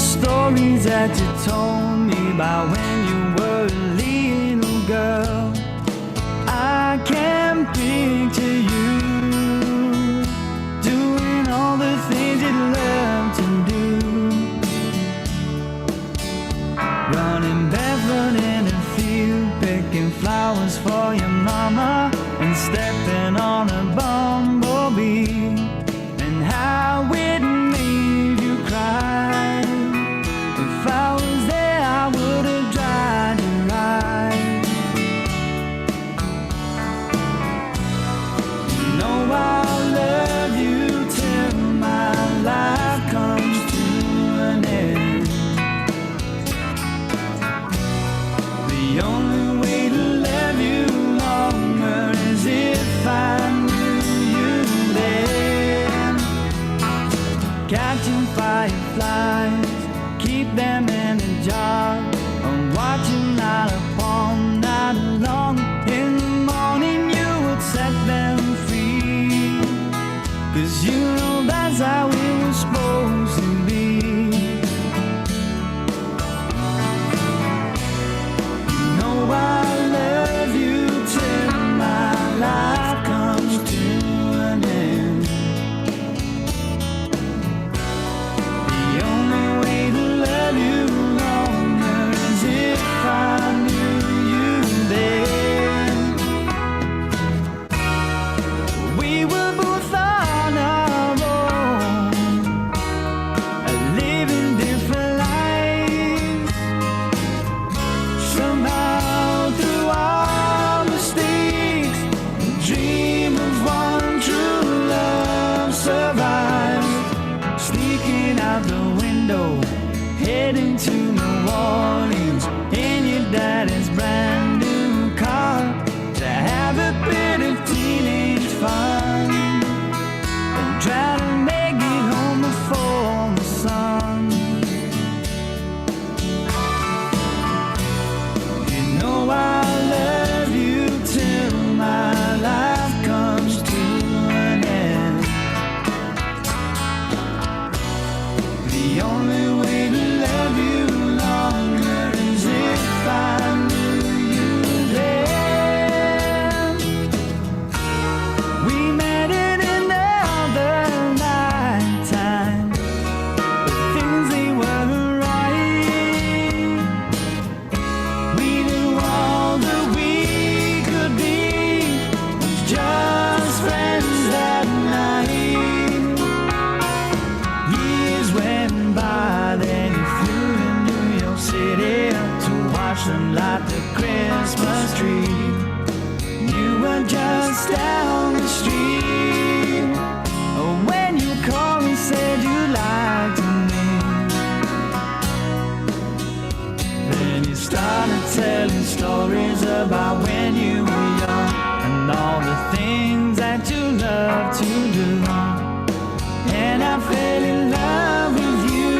stories that you told me about when you were a little girl. I can picture you doing all the things you love to do, running barefoot in a field, picking flowers for your mama, and stepping on a bumblebee, and how it made you cry. If I was there, I would have dried your eyes. You know I'll love you till my life comes to an end. The only way to love you longer is if I knew you then. Catching fireflies, keep them in a jar, and watching night upon night long. In the morning you would set them free, 'cause you know that's how it was supposed to be. You know I love you till my life comes to an end. The only way to love you longer is if I knew you then. We were both on our own, living different lives. Somehow through our mistakes, the dream of one true love survived. Sneaking out the window, heading to New Orleans in your daddy's brand new car, to have a bit of teenage fun, and try to make it home before the sun. You know I love you till my life comes to an end. The only way to love you longer is if I knew you then. We met in another lifetime, but things they weren't right. We knew all that we could be was just friends that night. Years went by, then you flew to New York City to watch them light the Christmas tree. You were just down the street, when you called and said you liked me. Then you started telling stories about when you were young, and all the things that you love to do. And I fell in love with you,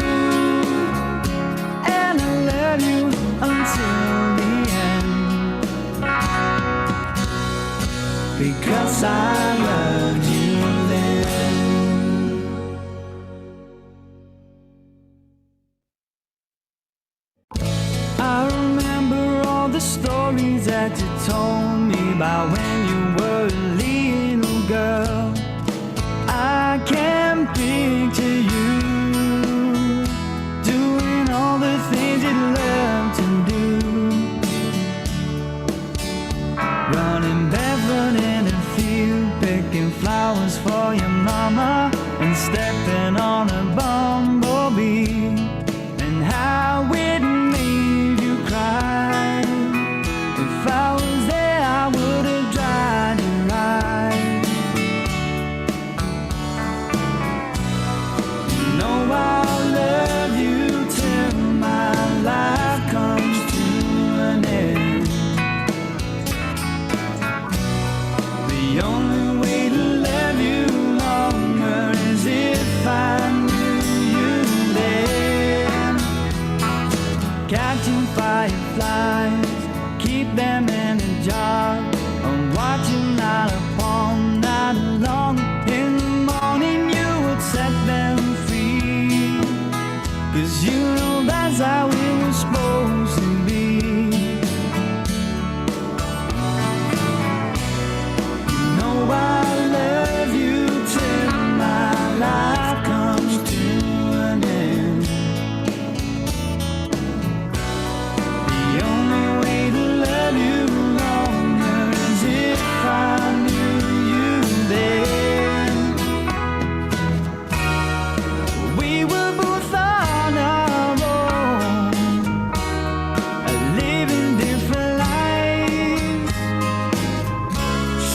and I love you until the end, because I loved you then. I remember all the stories that you told me about when you were a little girl. I can picture you doing all the things you love to do, running barefoot in a field, picking flowers for your mama, and stepping on a bumblebee, and how it made you cry. If I was there, I would have dried your eyes. You know I'll love you till my life comes to an end. The only way to love you longer is if I knew you then. Catching fireflies, keep them in a jar, and watching night upon night long. In the morning you would set them free, 'cause you know that's how it was supposed to be. You know I love you till my life comes to an end. The only way to love you longer is if I knew you then. We were both on our own, living different lives.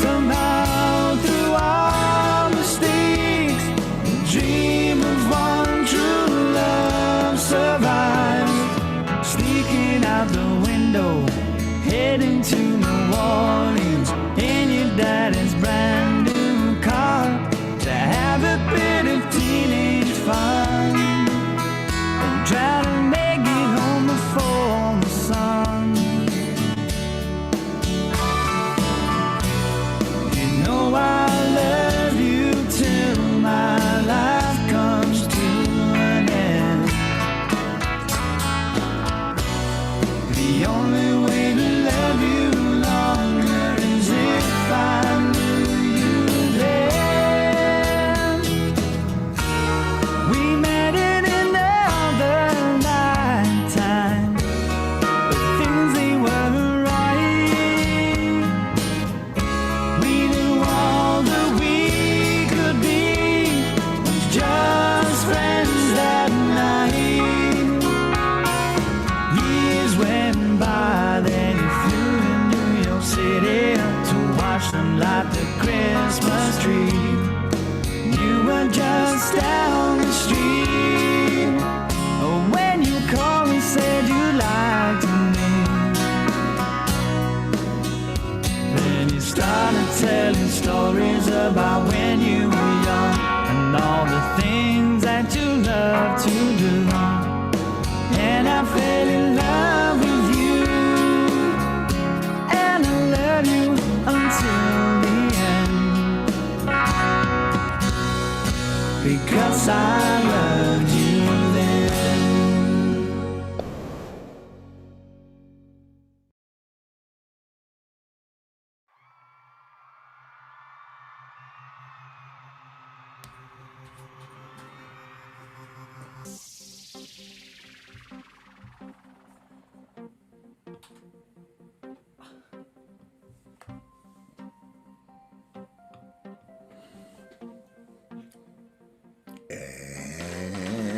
Somehow through our mistakes, the dream of one true love survives. Sneaking out the window, heading to New Orleans in your daddy's brand new car to have a bit of teenage fun and try to make it home before the sun. You know I love you till my life comes to an end. The only way to love you longer is if I knew you then. We met in another lifetime, but things they weren't right. We knew all that we could be was just friends that night. Years went by, then you flew to New York City to watch them light the Christmas tree. You were just down the street. Oh, when you called and said you liked me, then you started telling stories about when you were young and all the things that you loved to do. And I fell in love with you, and I love you until the end, because I loved you then.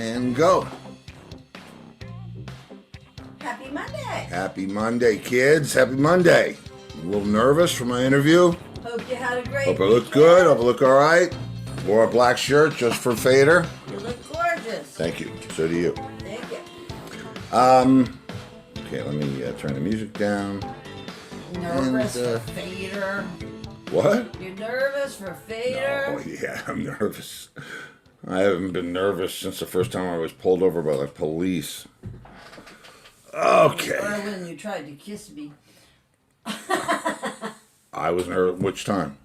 And go. Happy Monday. Happy Monday, kids. Happy Monday. A little nervous for my interview. Hope you had a great Hope I look weekend. good. Hope I look all right. Wore a black shirt just for Fader. You look gorgeous. Thank you. So do you. Thank you. Okay, let me turn the music down. Nervous And, for Fader. What? You're nervous for Fader? Oh, yeah, I'm nervous. I haven't been nervous since the first time I was pulled over by the police. Okay. Or when you tried to kiss me. I was nervous. Which time?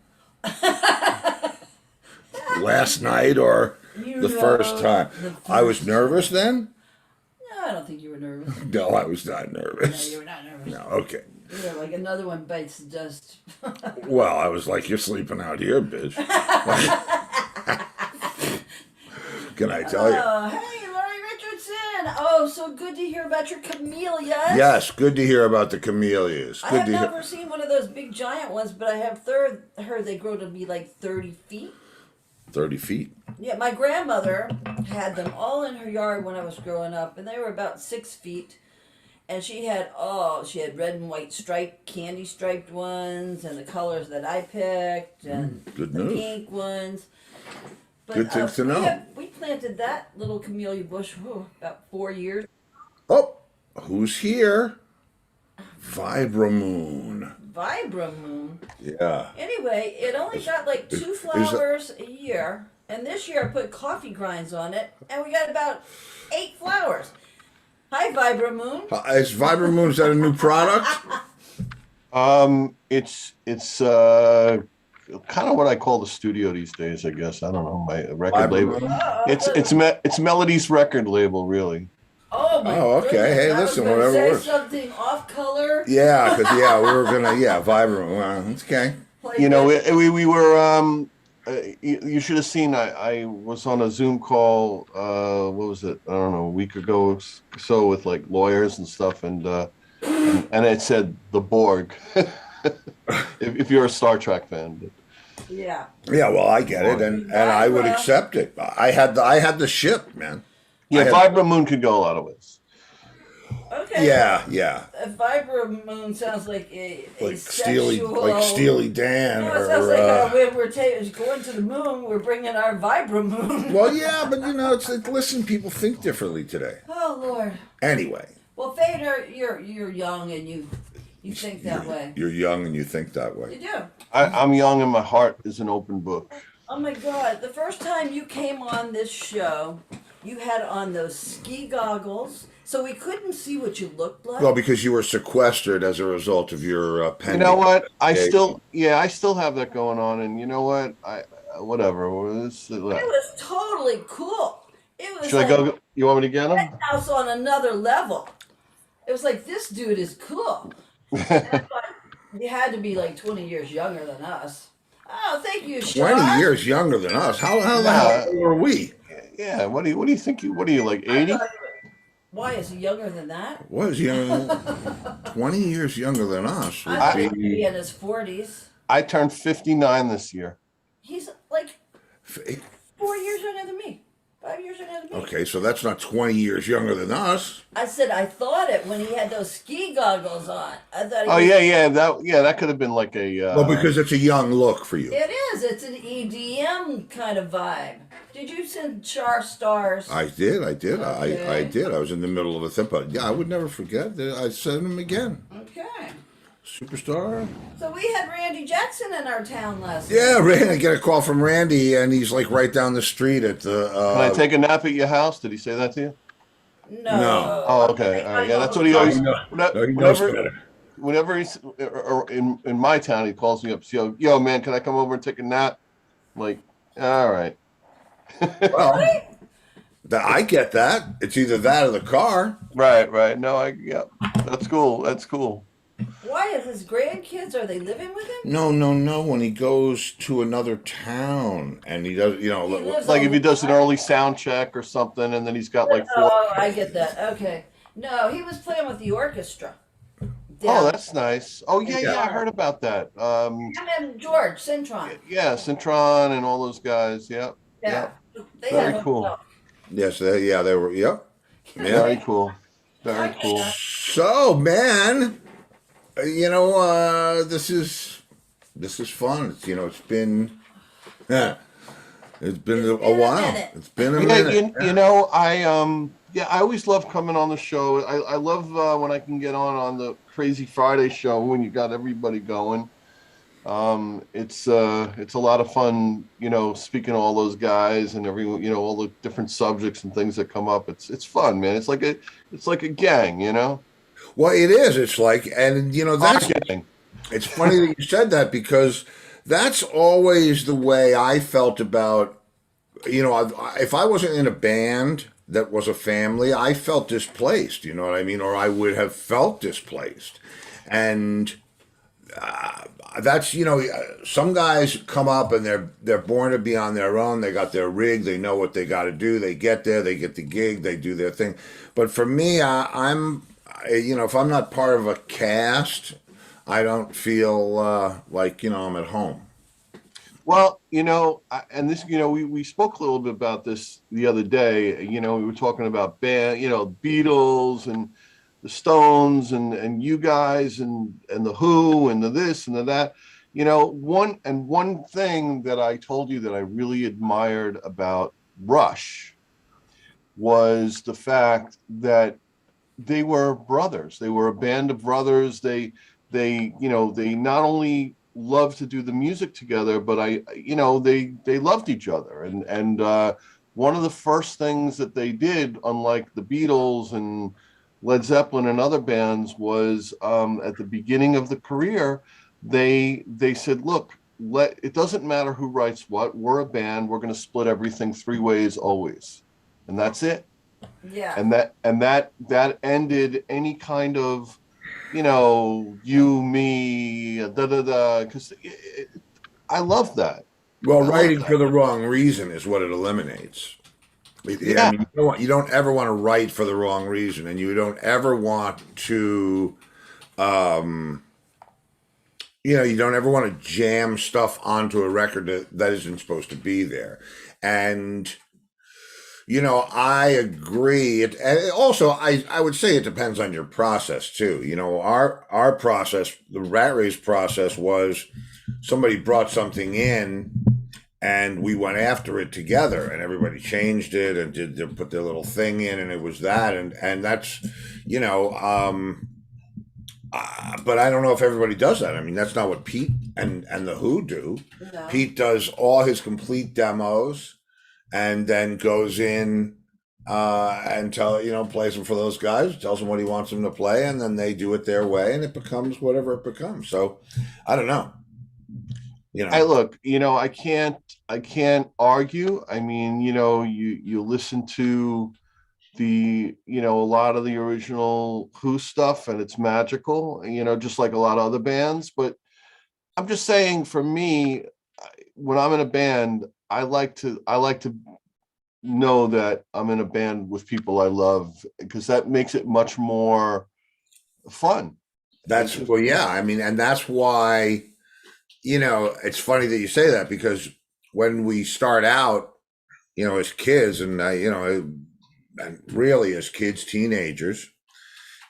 Last night or the first time? I was nervous then? No, I don't think you were nervous. No, I was not No, nervous. you were not nervous. No, okay. You were like another one bites the dust. Well, I was like, you're sleeping out here, bitch. Can I tell you? Oh, hey, Laurie Richardson. Oh, so good to hear about your camellias. Yes, good to hear about the camellias. I Good have to hear. never seen one of those big giant ones, but I have heard they grow to be like 30 feet. 30 feet. Yeah, my grandmother had them all in her yard when I was growing up, and they were about 6 feet. And she had red and white striped, candy striped ones, and the colors that I picked, and good the news. pink ones. But, Good things to know. We planted that little camellia bush about 4 years. Oh, who's here? Vibramoon. Vibramoon. Yeah. Anyway, it only got like two flowers a year, and this year I put coffee grinds on it, and we got about 8 flowers. Hi, Vibramoon. Is Vibramoon, is that a new product? It's kind of what I call the studio these days, I guess. I don't know, my record label. Vibramoon? It's Melody's record label, really. Oh my Oh, okay. goodness. Hey, I listen, was gonna whatever say works. something off color. Yeah, because we were gonna vibrant. Well, it's okay. Like You know, it. we were you should have seen I was on a Zoom call what was it? I don't know, a week ago or so with like lawyers and stuff and it said the Borg. If you're a Star Trek fan. Yeah. Yeah, well, I get it, Borg. and I would Vibra. accept it. I had the ship, man. I Yeah, had, Vibra Moon could go a lot of ways. Okay. yeah, A vibra moon sounds like a like sexual. Steely Dan, No, it sounds like or we're going to the moon. We're bringing our vibra moon. well, yeah, but it's like, listen, people think differently today. Oh Lord. Anyway, Well, Fader, you're young and you think that way. you're young and you think that You way. do. I'm young and my heart is an open book. Oh my God! The first time you came on this show, you had on those ski goggles, so we couldn't see what you looked like. Well, because you were sequestered as a result of your You pending. know what? I investigation. still have that going on, and you know what? Whatever. It was totally cool. It was Should I like go? You want me to get him? house on another level. It was like this dude is cool. And I thought, you had to be like 20 years younger than us. Oh, thank you, Shar. 20 years younger than us. How the Yeah. hell were we? Yeah. What do you think? What are you like? I 80? thought why is he younger than that? Was 20 years younger than us I thought would he'd be be in his 40s. I turned 59 this year. He's like 4 years younger than me. 5 years younger than me. okay. So that's not 20 years younger than us. I said I thought it when he had those ski goggles on. I thought he Oh was, yeah. That could have been like a. Well, because it's a young look for you. It is. It's an EDM kind of vibe. Did you send Char stars? I did. I Okay. did. I was in the middle of a thing, but yeah, I would never forget. I sent him again. Okay. Superstar. So we had Randy Jackson in our town last night. Yeah, Randy. I get a call from Randy, and he's like right down the street at the. Can I take a nap at your house? Did he say that to you? No. Oh, okay. All right. Yeah, that's what he always. Whenever he's in my town, he calls me up. So, yo, man, can I come over and take a nap? I'm like, all right. Well, I get that. It's either that or the car. Right. No, yeah, that's cool. That's cool. Why is his grandkids? Are they living with him? No. When he goes to another town and he does, He lives Like all if he the does an time. early sound check or something, and then he's got like 4. Oh, I get that. Okay. No, he was playing with the orchestra. Oh, that's nice. Oh yeah, Yeah. I heard about that. Him and George Cintron. Yeah, Centron and all those guys. Yep. Yeah. They Very have cool. Yes, they were. Yep. Yeah. Very cool. Very cool. So, man, this is fun. It's been it's been a while. minute. It's been a Yeah, minute. you know, I always love coming on the show. I love when I can get on the Crazy Friday show when you got everybody going. It's a lot of fun, speaking to all those guys and everyone, all the different subjects and things that come up. It's fun, man. It's like a gang, Well, it is. It's like, and that's. Our gang. It's funny that you said that because that's always the way I felt about, if I wasn't in a band that was a family, I felt displaced, you know what I mean? Or I would have felt displaced. And that's, some guys come up and they're born to be on their own. They got their rig. They know what they got to do. They get there. They get the gig. They do their thing. But for me, I'm, if I'm not part of a cast, I don't feel like, I'm at home. Well, and this, we spoke a little bit about this the other day. We were talking about band, Beatles and the Stones and you guys and the Who and the this and the that. One thing that I told you that I really admired about Rush was the fact that they were brothers. They were a band of brothers. They not only loved to do the music together, but they loved each other. And one of the first things that they did, unlike the Beatles and Led Zeppelin and other bands, was at the beginning of the career, they said, look, it doesn't matter who writes what. We're a band. We're going to split everything 3 ways always. And that's it. Yeah. and that ended any kind of, you, me, da da da. Because I love that. Well, I love writing for that. the wrong reason is what it eliminates. I Yeah. mean, you don't ever want to write for the wrong reason, and you don't ever want to, um, you don't ever want to jam stuff onto a record that isn't supposed to be there. And I agree. And also, I would say it depends on your process too. Our process, the Rat Race process, was somebody brought something in, and we went after it together, and everybody changed it and put their little thing in, and it was that, and that's, you know, but I don't know if everybody does that. I mean, that's not what Pete and the Who do. No. Pete does all his complete demos, and then goes in and plays them for those guys, tells them what he wants them to play, and then they do it their way, and it becomes whatever it becomes. So I don't know. I look, I can't argue. I mean, you listen to a lot of the original Who stuff, and it's magical, just like a lot of other bands. But I'm just saying, for me, when I'm in a band, I like to know that I'm in a band with people I love, because that makes it much more fun. Well, yeah. I mean, and that's why, it's funny that you say that, because when we start out, as kids, and and really as kids, teenagers,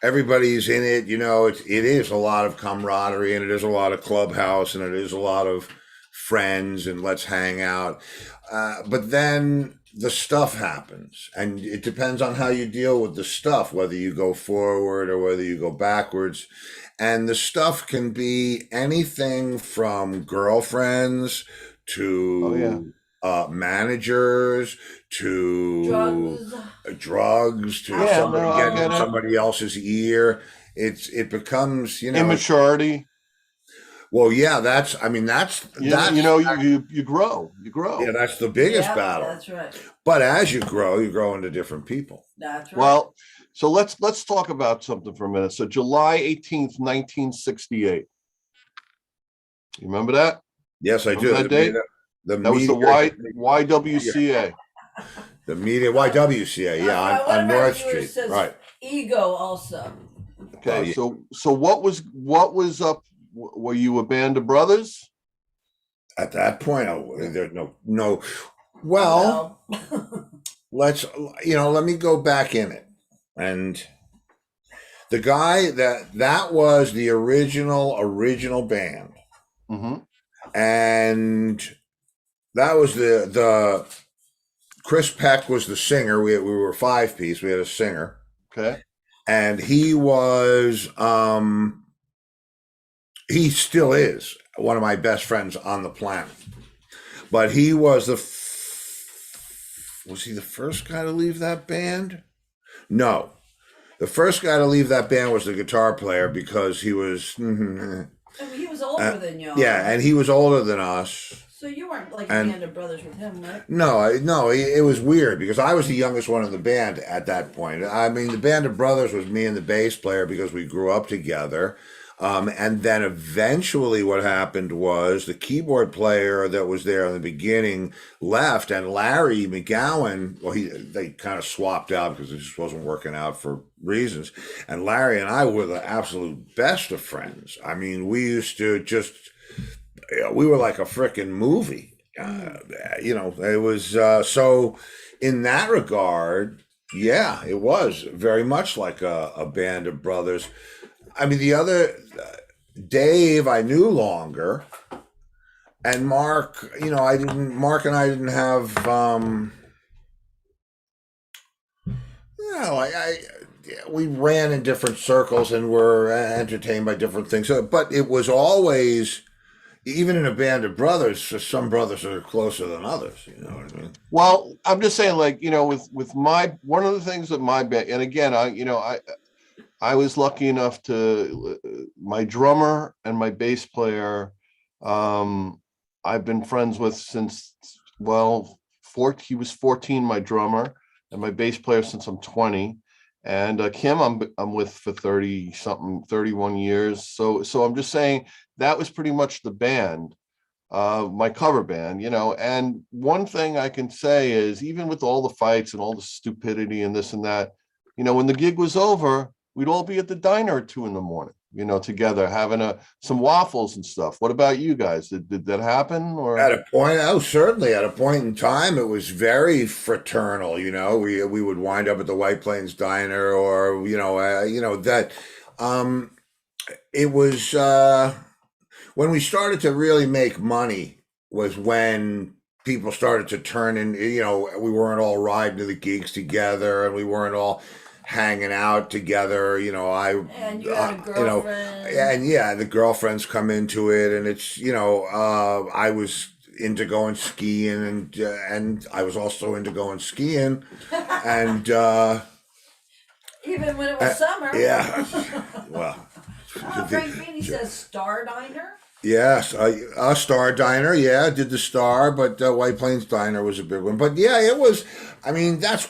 everybody's in it. It is a lot of camaraderie, and it is a lot of clubhouse, and it is a lot of friends, and let's hang out. But then the stuff happens, and it depends on how you deal with the stuff, whether you go forward or whether you go backwards. And the stuff can be anything from girlfriends Oh yeah. to managers to drugs to Yeah, somebody no, I getting get in it. somebody else's ear. It becomes, Immaturity. well, yeah, that's You grow. yeah, that's the biggest battle. That's right. But as you grow into different people. That's right. Well, so let's talk about something for a minute. So July 18th, 1968. You remember that? Yes, I do. Remember that date? The That was the YWCA. The media YWCA, yeah, One on of our North viewers Street, says right? Ego also. Okay, Oh, yeah. so what was up? Were you a band of brothers? At that point, there's no. Well, let me go back in it. And the guy that was the original band, Mm-hmm. and that was the Chris Peck was the singer. We were a 5-piece. We had a singer, Okay. and he was he still is one of my best friends on the planet. But he was was he the first guy to leave that band? No. The first guy to leave that band was the guitar player, because he was I mean, he was older than you. yeah, and he was older than us. So you weren't like a band of brothers with him, right? No, it was weird, because I was the youngest one in the band at that point. I mean, the band of brothers was me and the bass player, because we grew up together. And then eventually what happened was the keyboard player that was there in the beginning left, and Larry McGowan, well, they kind of swapped out because it just wasn't working out for reasons. And Larry and I were the absolute best of friends. I mean, we used to we were like a freaking movie. It was, so in that regard, yeah, it was very much like a band of brothers. I mean, the other Dave I knew longer, and Mark, Mark and I didn't have, we ran in different circles and were entertained by different things. So, but it was always, even in a band of brothers, some brothers are closer than others. You know what I mean? Well, I'm just saying, like, with my, one of the things that my band, and again, I was lucky enough to, my drummer and my bass player, I've been friends with since, well, he was 14, my drummer, and my bass player since I'm 20. And Kim, I'm with for 30 something, 31 years. So I'm just saying that was pretty much the band, my cover band, you know. And one thing I can say is, even with all the fights and all the stupidity and this and that, you know, when the gig was over, we'd all be at the diner at 2 a.m, you know, together having some waffles and stuff. What about you guys? Did that happen? Or At a point, oh, certainly at a point in time, it was very fraternal. You know, we would wind up at the White Plains Diner, or that. Um, it was when we started to really make money was when people started to turn in. You know, we weren't all riding to the gigs together, and we weren't all hanging out together. You know, And you had a girlfriend. and yeah, the girlfriends come into it, and it's I was into going skiing, and I was also into going skiing, and Even when it was summer. yeah, well, Frank Feeney says Star Diner. yes, a Star Diner, yeah, did the Star, but White Plains Diner was a big one. But yeah, it was. I mean, that's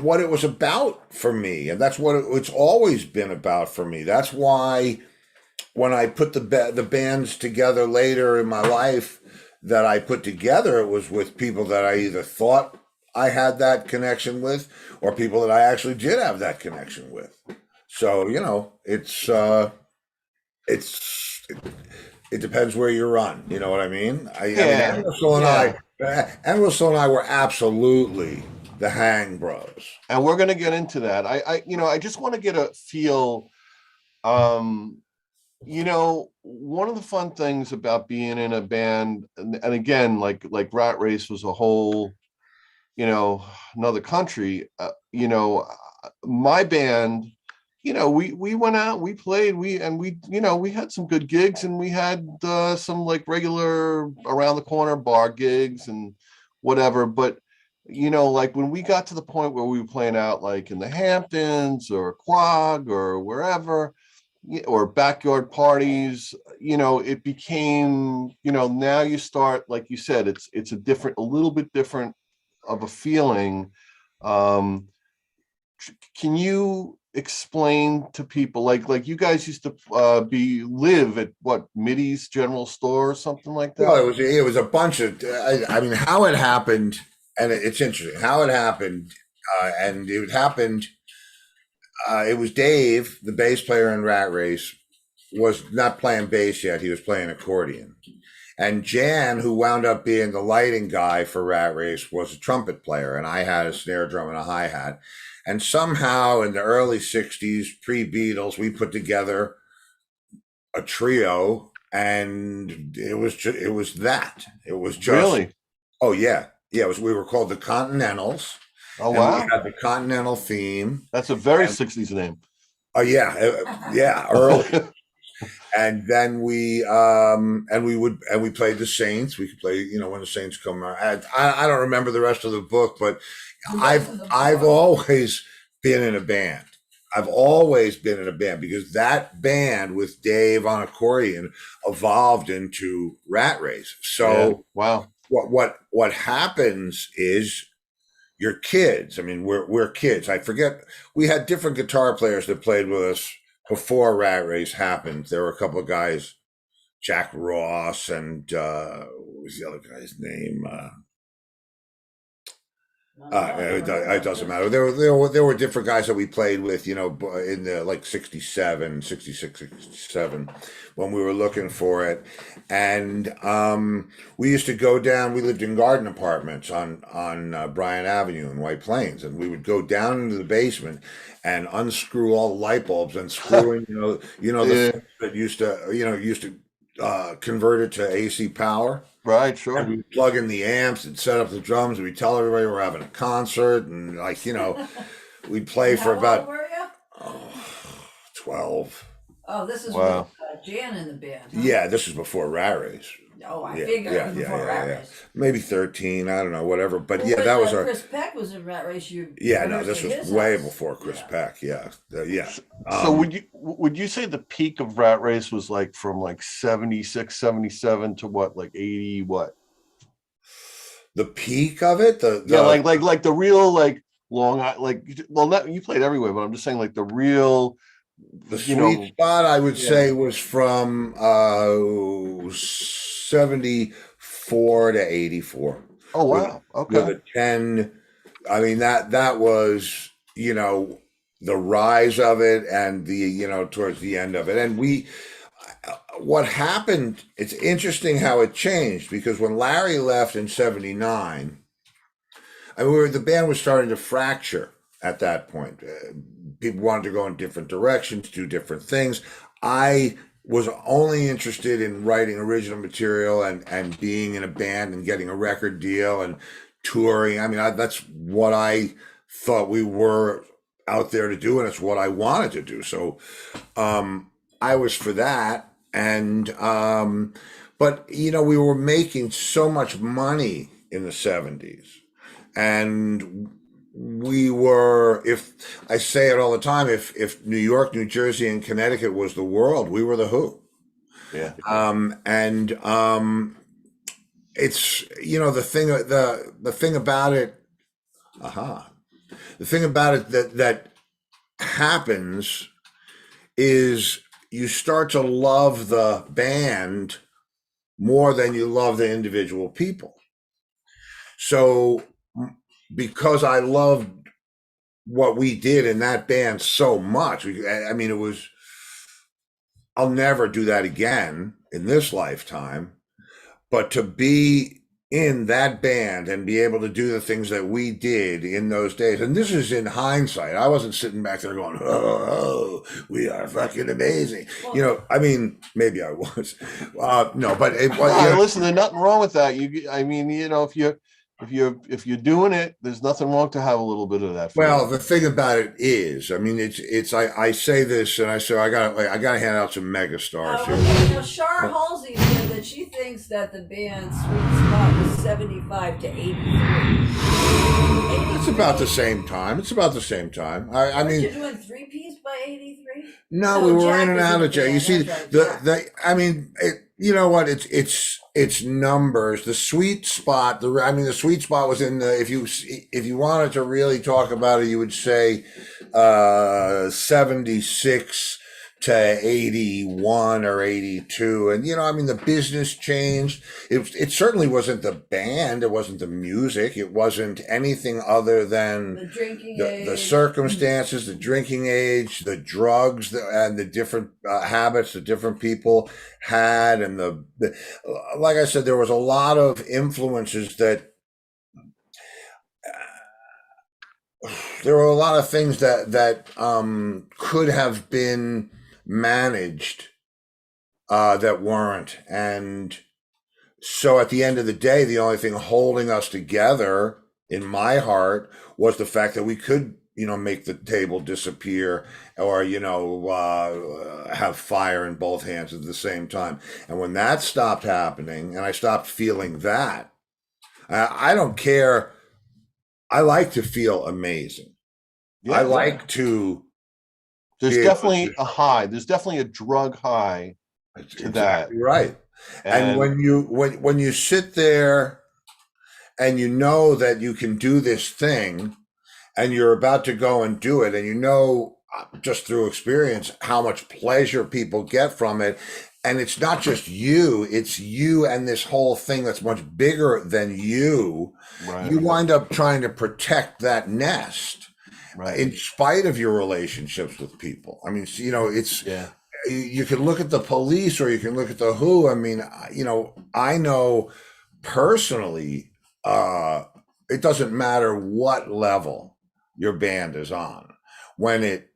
what it was about for me, and that's what it's always been about for me. That's why when I put the bands together later in my life that I put together, it was with people that I either thought I had that connection with, or people that I actually did have that connection with. So it depends where you run. You know what I mean? I mean, Entwistle and I were absolutely the hang bros. and we're going to get into that. I just want to get a feel. You know, one of the fun things about being in a band, and again, like Rat Race was a whole, you know, another country. My band, you know, we went out, we played, we had some good gigs, and we had some like regular around the corner bar gigs and whatever. But you know, like when we got to the point where we were playing out like in the Hamptons or Quag or wherever, or backyard parties, you know, it became, you know, now you start, like you said, it's a little bit different of a feeling. Can you explain to people, like you guys used to live at what, Middy's General Store or something like that? Well, it was a bunch of. I mean, how it happened, and it's interesting how it happened, and it happened. It was Dave, the bass player in Rat Race, was not playing bass yet. He was playing accordion. And Jan, who wound up being the lighting guy for Rat Race, was a trumpet player. And I had a snare drum and a hi-hat. And somehow in the early 60s, pre-Beatles, we put together a trio. And it was that. It was just. Really? Oh, yeah. Yeah, we were called the Continentals. Oh, And wow. we had the Continental theme. That's a very 60s name. Oh yeah, early. And then we played the Saints. We could play, you know, when the Saints come around. I don't remember the rest of the book, but I've always been in a band. I've always been in a band because that band with Dave on accordion evolved into Rat Race. So wow. What happens is your kids. I mean, we're kids. I forget, we had different guitar players that played with us before Rat Race happened. There were a couple of guys, Jack Ross, and what was the other guy's name? It doesn't matter. There were different guys that we played with, you know, in the like 67, 66, 67 when we were looking for it. And we used to go down, we lived in garden apartments on Bryant Avenue in White Plains, and we would go down into the basement and unscrew all the light bulbs and screw in, the things that used to convert it to AC power. Right, sure. And we'd plug in the amps and set up the drums, and we'd tell everybody we're having a concert, and like, you know, we'd play for How old about were you? 12. Oh, this is Wow. with Jan in the band. Huh? Yeah, this was before Rat Race. Oh, I figured it was before Rat Race. Maybe 13, I don't know, whatever. But Well, yeah, when, that was our. Chris Peck was in Rat Race. Yeah, no, this was his way house. before Chris Yeah. Peck. Yeah, yeah. So would you say the peak of Rat Race was like from like 76, 77 to what, like 80, what? The peak of it, Yeah, like the real, like You played everywhere, but I'm just saying like the real, The sweet spot, I would say, was from 74 to 84. Oh, With, wow. with Okay. a 10. I mean, that was, the rise of it and towards the end of it. And what happened, it's interesting how it changed, because when Larry left in 79, I mean, the band was starting to fracture at that point. People wanted to go in different directions, do different things. I was only interested in writing original material and being in a band and getting a record deal and touring. I mean, that's what I thought we were out there to do, and it's what I wanted to do. So I was for that. And but we were making so much money in the 70s, and we were, if I say it all the time, if New York, New Jersey, and Connecticut was the world, we were the Who. Yeah. And it's the thing about it. The thing about it that happens is you start to love the band more than you love the individual people. So because I loved what we did in that band so much, I mean, I'll never do that again in this lifetime, but to be in that band and be able to do the things that we did in those days. And this is in hindsight. I wasn't sitting back there going, oh, we are fucking amazing. I mean, maybe I was. No, but listen, there's nothing wrong with that. If you're doing it, there's nothing wrong to have a little bit of that. Well, the thing about it is, I mean, I say this, and I say I gotta hand out some mega stars here. Shar Halsey said that she thinks that the band's sweet spot was 75 to 83. It's about the same time. I mean, you doing 3-piece by 83? No, we were in and out of jail. You see, I mean, you know what? It's numbers. The sweet spot. The sweet spot was in the. If you wanted to really talk about it, you would say 76 to 81 or 82. And I mean, the business changed. It certainly wasn't the band. It wasn't the music. It wasn't anything other than the drinking the circumstances, the drinking age, the drugs, and the different habits that different people had. And like I said, there was a lot of influences that there were a lot of things that could have been managed that weren't. And so at the end of the day, the only thing holding us together in my heart was the fact that we could make the table disappear, or have fire in both hands at the same time. And when that stopped happening and I stopped feeling that, I don't care. I like to feel amazing. Yeah, I like to. There's definitely a high. There's definitely a drug high to exactly that. Right. And when you sit there and you know that you can do this thing and you're about to go and do it, and just through experience how much pleasure people get from it, and it's not just you, it's you and this whole thing that's much bigger than you. Right. You wind up trying to protect that nest. Right. In spite of your relationships with people. I mean, you can look at the Police or you can look at the Who. I mean, I know personally, it doesn't matter what level your band is on. When it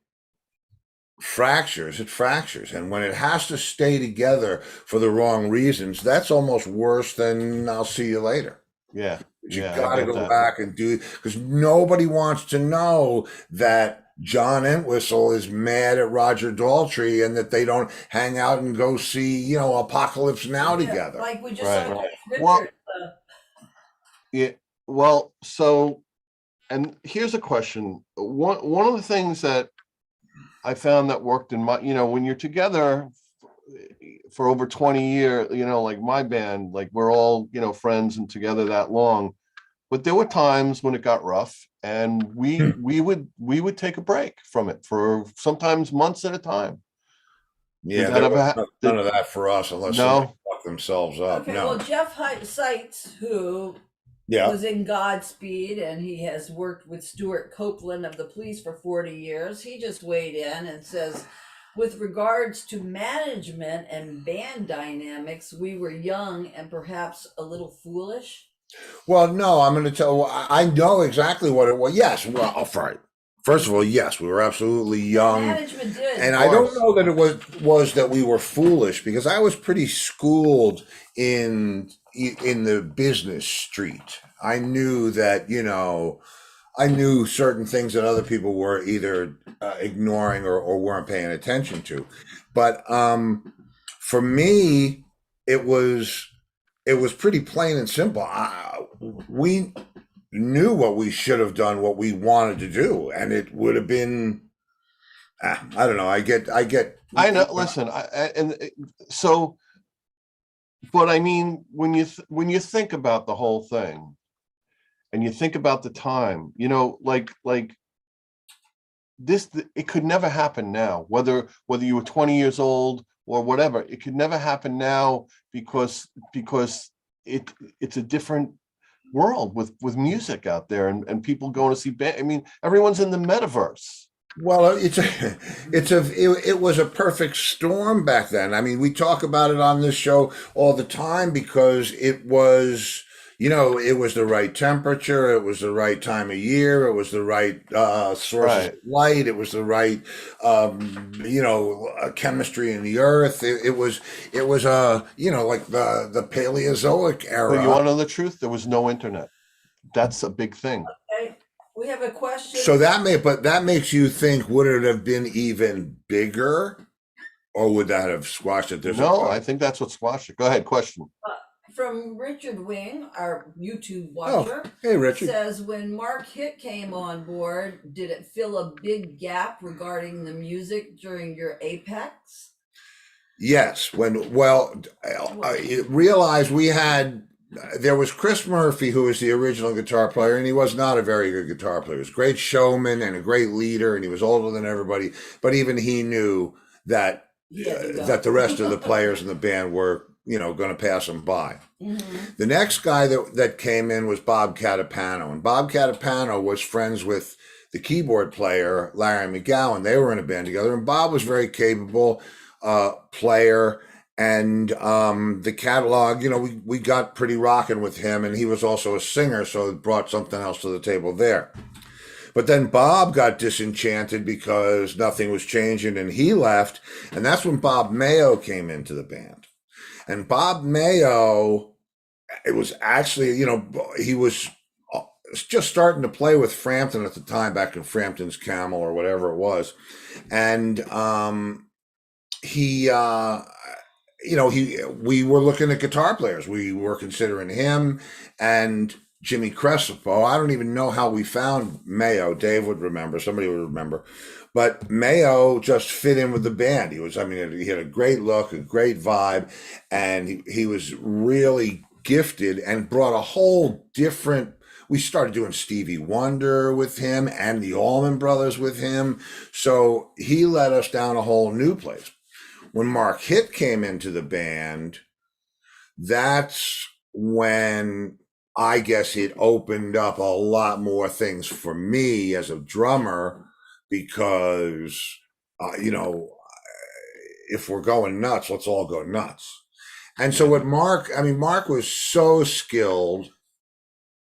fractures, it fractures. And when it has to stay together for the wrong reasons, that's almost worse than I'll see you later. Yeah. You got to go back and do, because nobody wants to know that John Entwistle is mad at Roger Daltrey and that they don't hang out and go see, Apocalypse Now together. Like we just saw Richard. Well, so, and here's a question. One of the things that I found that worked in my, when you're together for over 20 years, like my band, like we're all, friends and together that long. But there were times when it got rough, and we would take a break from it for sometimes months at a time. Yeah, Did that there ever was none of that for us unless somebody No. fucked themselves up. Okay, No. well, Jeff Seitz, who Yeah. was in Godspeed, and he has worked with Stuart Copeland of the Police for 40 years. He just weighed in and says, with regards to management and band dynamics, we were young and perhaps a little foolish. Well, no, I'm going to tell. I know exactly what it was. Yes. Well, right. First of all, yes, we were absolutely young. Management did. And I don't know that it was that we were foolish, because I was pretty schooled in the business street. I knew that, I knew certain things that other people were either ignoring or weren't paying attention to. But for me, it was pretty plain and simple. We knew what we should have done, what we wanted to do, and it would have been. I don't know. I know. Listen, but I mean, when you think about the whole thing, and you think about the time, like this, it could never happen now. Whether you were 20 years old or whatever, it could never happen now because it's a different world with music out there and people going to see band. I mean, everyone's in the metaverse. Well, it was a perfect storm back then. I mean, we talk about it on this show all the time because it was, it was the right temperature, it was the right time of year, it was the right source of light, it was the right, chemistry in the earth. It was like the Paleozoic era. But you want to know the truth? There was no internet. That's a big thing. Okay. We have a question. So that makes you think, would it have been even bigger, or would that have squashed it? I think that's what squashed it. Go ahead, question. From Richard Wing, our YouTube watcher. Oh, hey, Richard. Says, when Mark Hitt came on board, did it fill a big gap regarding the music during your apex? Yes. I realized there was Chris Murphy, who was the original guitar player, and he was not a very good guitar player. He was a great showman and a great leader, and he was older than everybody. But even he knew that the rest of the players in the band were, going to pass him by. Mm-hmm. The next guy that came in was Bob Catapano, and Bob Catapano was friends with the keyboard player Larry McGowan. They were in a band together, and Bob was very capable player. And the catalog, we got pretty rocking with him, and he was also a singer, so it brought something else to the table there. But then Bob got disenchanted because nothing was changing, and he left, and that's when Bob Mayo came into the band. And Bob Mayo, it was actually, he was just starting to play with Frampton at the time, back in Frampton's Camel or whatever it was, and we were looking at guitar players. We were considering him and Jimmy Crespo. I don't even know how we found Mayo. Dave would remember. Somebody would remember. But Mayo just fit in with the band. He had a great look, a great vibe, and he was really gifted and brought a whole different. We started doing Stevie Wonder with him and the Allman Brothers with him. So he led us down a whole new place. When Mark Hitt came into the band, that's when I guess it opened up a lot more things for me as a drummer, because, if we're going nuts, let's all go nuts. And so Mark was so skilled,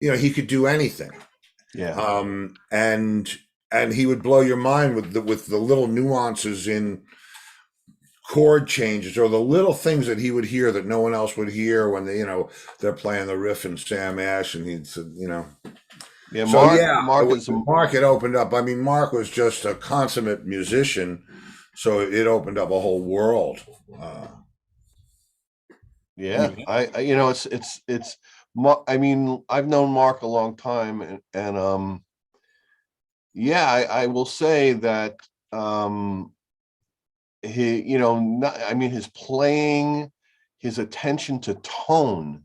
he could do anything. Yeah. And he would blow your mind with the little nuances in chord changes, or the little things that he would hear that no one else would hear when they're playing the riff in Sam Ash, and he'd said, Yeah, so Mark had opened up. I mean, Mark was just a consummate musician, so it opened up a whole world. It's I mean, I've known Mark a long time, and I will say that his playing, his attention to tone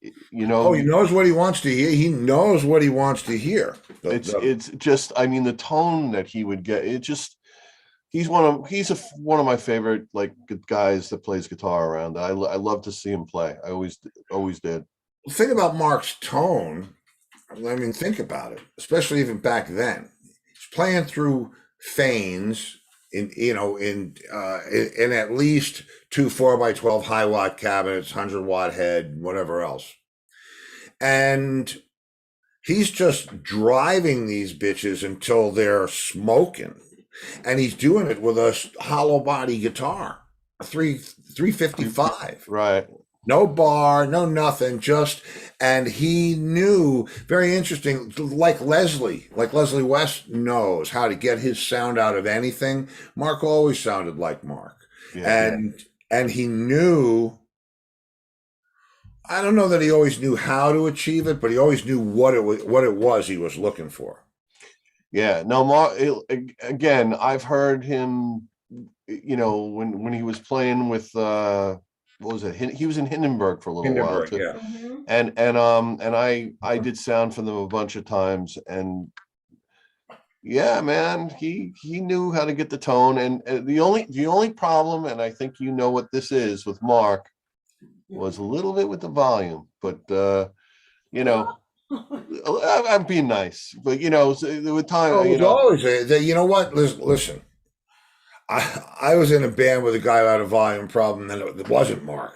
You Oh, know, he knows what he wants to hear. He knows what he wants to hear. it's just, I mean, the tone that he would get, it just, one of my favorite like guys that plays guitar around. I love to see him play. I always did. The thing about Mark's tone, I mean, think about it, especially even back then. He's playing through Fanes in at least two 4x12 high watt cabinets, 100-watt head, whatever else. And he's just driving these bitches until they're smoking. And he's doing it with a hollow body guitar, a 355. Right. No bar, no nothing, and he knew, very interesting, like Leslie West knows how to get his sound out of anything. Mark always sounded like Mark. Yeah. And he knew, I don't know that he always knew how to achieve it, but he always knew what it was he was looking for. Yeah. No, Mark, again, I've heard him, when he was playing with, what was it? He was in Hindenburg for a little while too. Yeah. Mm-hmm. And I did sound for them a bunch of times, and yeah, man, he knew how to get the tone. And the only problem, and I think you know what this is with Mark, was a little bit with the volume, but I'm being nice, but there were times, It was always, you know what? Listen. I was in a band with a guy who had a volume problem, and it wasn't Mark.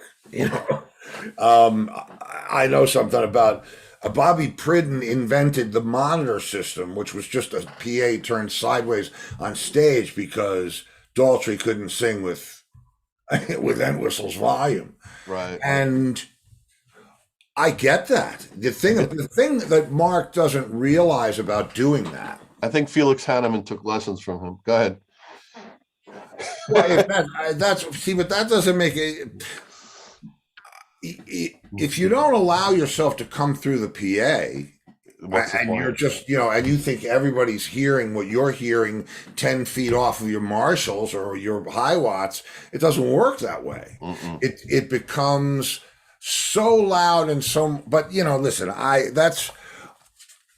I know something about Bobby Pridden invented the monitor system, which was just a PA turned sideways on stage because Daltrey couldn't sing with Entwistle's volume. Right. And I get that. The thing that Mark doesn't realize about doing that. I think Felix Hanneman took lessons from him. Go ahead. Well, but that doesn't make it. If you don't allow yourself to come through the PA, and you're just, and you think everybody's hearing what you're hearing 10 feet off of your Marshalls or your high watts, it doesn't work that way. It becomes so loud and so. But listen, that's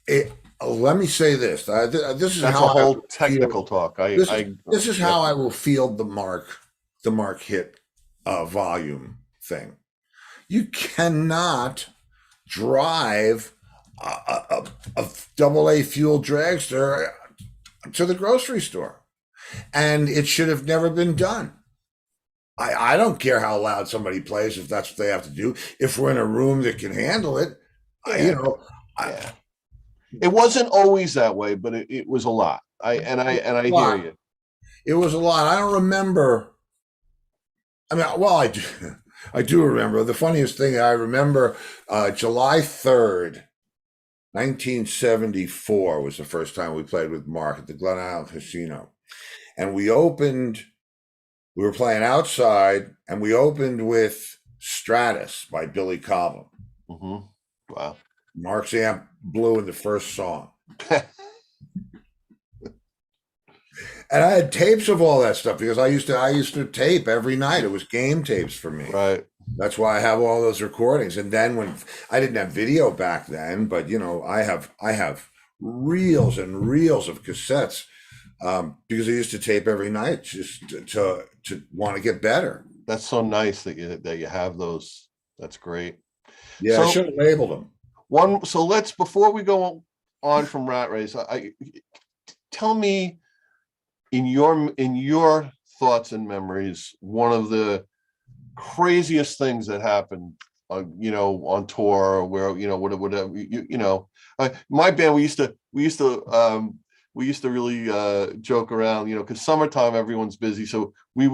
it. Let me say this. This is That's how a whole technical talk. This is how I will field the Mark hit volume thing. You cannot drive a AA fuel dragster to the grocery store, and it should have never been done. I don't care how loud somebody plays if that's what they have to do. If we're in a room that can handle it, yeah. It wasn't always that way, but it was a lot. I hear you. It was a lot. I don't remember. I mean, well, I do remember. The funniest thing I remember, July 3rd, 1974 was the first time we played with Mark at the Glen Island Casino. And we were playing outside, and we opened with Stratus by Billy Cobham. Mm-hmm. Wow. Mark's amp blew in the first song. And I had tapes of all that stuff because I used to tape every night. It was game tapes for me. Right. That's why I have all those recordings. And then when I didn't have video back then, but I have reels and reels of cassettes because I used to tape every night just to want to get better. That's so nice that you have those. That's great. Yeah, so, I should have labeled them. Before we go on from Rat Race, tell me in your thoughts and memories, one of the craziest things that happened, on tour, where whatever my band, we used to really joke around, because summertime everyone's busy, so we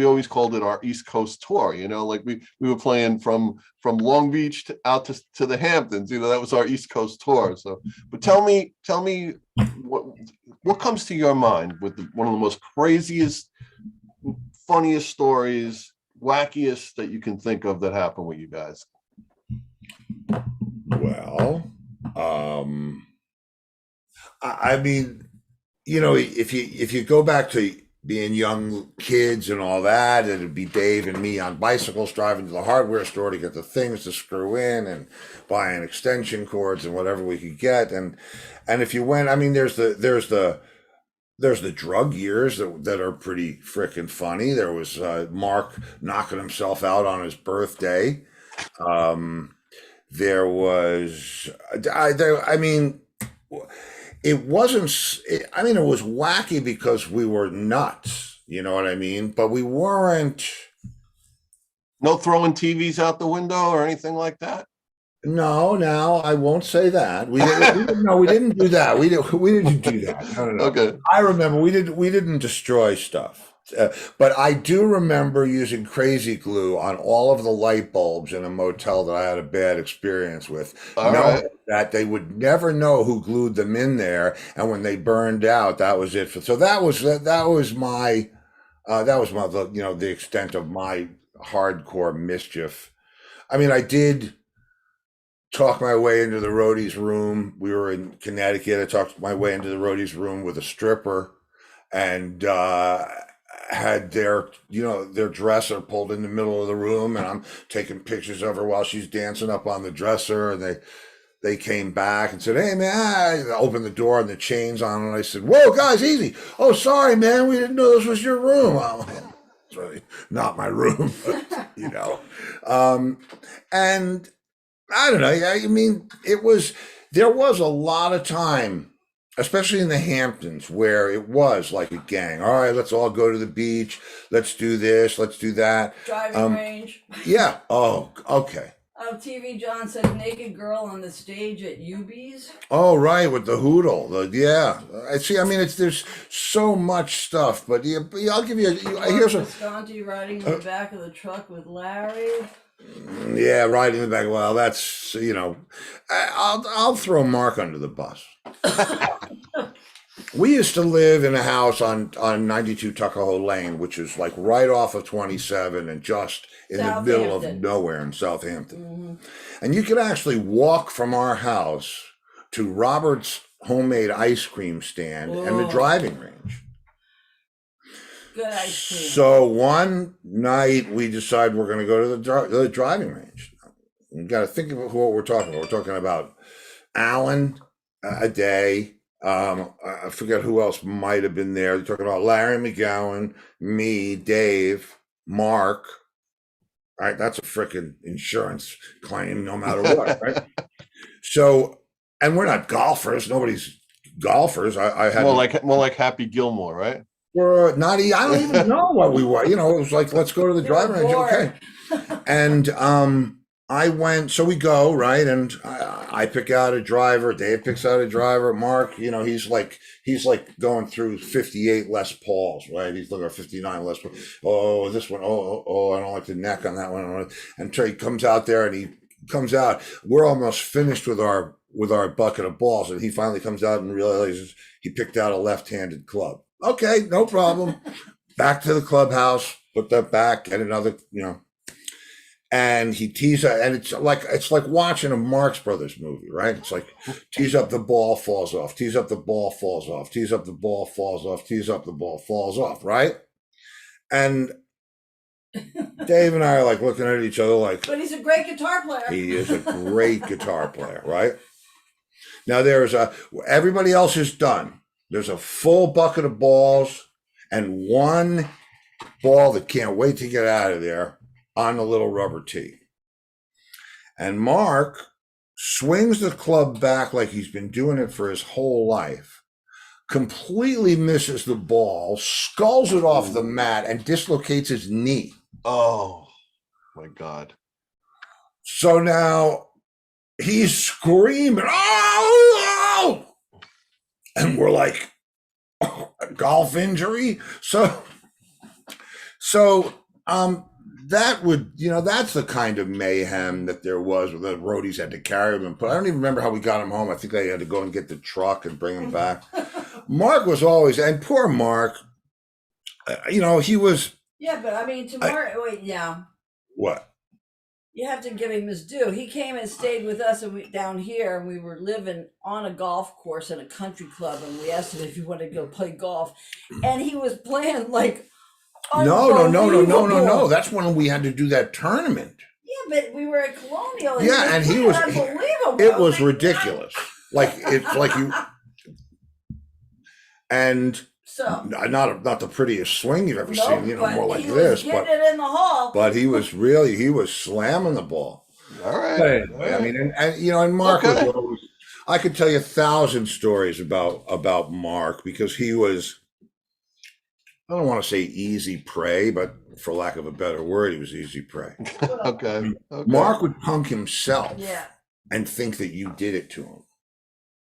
always called it our East Coast tour. Like we were playing from Long Beach out to the Hamptons. That was our East Coast tour. So, but tell me what comes to your mind with one of the most craziest, funniest stories, wackiest that you can think of that happened with you guys. Well, I mean, if you go back to being young kids and all that. It'd be Dave and me on bicycles driving to the hardware store to get the things to screw in and buying extension cords and whatever we could get. And if you went, I mean, there's the drug years that are pretty freaking funny. There was Mark knocking himself out on his birthday. There was, I mean, it wasn't, I mean, it was wacky because we were nuts, you know what I mean? But we weren't, No throwing TVs out the window or anything like that? no, I won't say that. No, we didn't do that. We didn't do that. No. Okay. I remember we didn't destroy stuff. But I do remember using crazy glue on all of the light bulbs in a motel that I had a bad experience with. All Knowing right. that they would never know who glued them in there, and when they burned out, that was it. So that was my the extent of my hardcore mischief. I mean, I did talk my way into the roadie's room. We were in Connecticut. I talked my way into the roadie's room with a stripper, and had their dresser pulled in the middle of the room, and I'm taking pictures of her while she's dancing up on the dresser. And they came back and said, "Hey man," I opened the door and the chains on, and I said, "Whoa, guys, easy! Oh, sorry, man, we didn't know this was your room." Well, it's really not my room, but, and I don't know. I mean, there was a lot of time, especially in the Hamptons, where it was like a gang. All right, let's all go to the beach. Let's do this. Let's do that. Driving range. Yeah. Oh, okay. TV John said naked girl on the stage at UB's. Oh, right, with the hoodle. Yeah. I see. I mean, there's so much stuff, but yeah, I'll give you. Here's a. Visconti riding in the back of the truck with Larry. Yeah, riding the back. Well, that's I'll throw Mark under the bus. We used to live in a house on 92 Tuckahoe Lane, which is like right off of 27 and just in the middle of nowhere in Southampton. Mm-hmm. And you could actually walk from our house to Robert's homemade ice cream stand and the driving range. Good ice cream. So one night we decided we're going to go to the driving range. You got to think of what we're talking about. We're talking about Alan a day. I forget who else might have been there. They're talking about Larry McGowan, me, Dave, Mark. All right, that's a freaking insurance claim, no matter what, right? So, and we're not golfers. Nobody's golfers. I had more like Happy Gilmore, right? We're not. I don't even know what we were. It was like, let's go to the driving range. Okay, and I went. So we go, right, and I pick out a driver. Dave picks out a driver. Mark, he's like going through 58 Les Pauls, right? He's looking at 59 Les Pauls. Oh, this one. Oh, I don't like the neck on that one. And he comes out there, and he comes out. We're almost finished with our bucket of balls, and he finally comes out and realizes he picked out a left-handed club. Okay, no problem. Back to the clubhouse. Put that back. Get another. And he tees up, and it's like watching a Marx Brothers movie, right? It's like tees up, the ball falls off, tees up, the ball falls off, tees up, the ball falls off, tees up, the ball falls off, right? And Dave and I are like looking at each other like, but he's a great guitar player. He is a great guitar player, right? Now everybody else is done. There's a full bucket of balls and one ball that can't wait to get out of there on a little rubber tee. And Mark swings the club back like he's been doing it for his whole life, completely misses the ball, sculls it off the mat, and dislocates his knee. Oh, my God. So now he's screaming, oh! And we're like, oh, a golf injury? So that would, that's the kind of mayhem that there was where the roadies had to carry him. But I don't even remember how we got him home. I think they had to go and get the truck and bring him back. Mark was always, and poor Mark, he was. Yeah, but I mean, tomorrow, wait, yeah. What? You have to give him his due. He came and stayed with us, and we down here, and we were living on a golf course in a country club, and we asked him if he wanted to go play golf, and he was playing like unbelievable. That's when we had to do that tournament. Yeah, but we were at Colonial. And Yeah, and he was unbelievable. it was ridiculous. Like it's like you and So not the prettiest swing you've ever no, seen, you know, but more like he this, was but getting it in the hall. but he was slamming the ball. All right. I mean, and you know, and Mark was Okay. always, I could tell you 1,000 stories about Mark because he was, I don't want to say easy prey, but for lack of a better word, he was easy prey. Okay. Mark would punk himself Yeah. and think that you did it to him.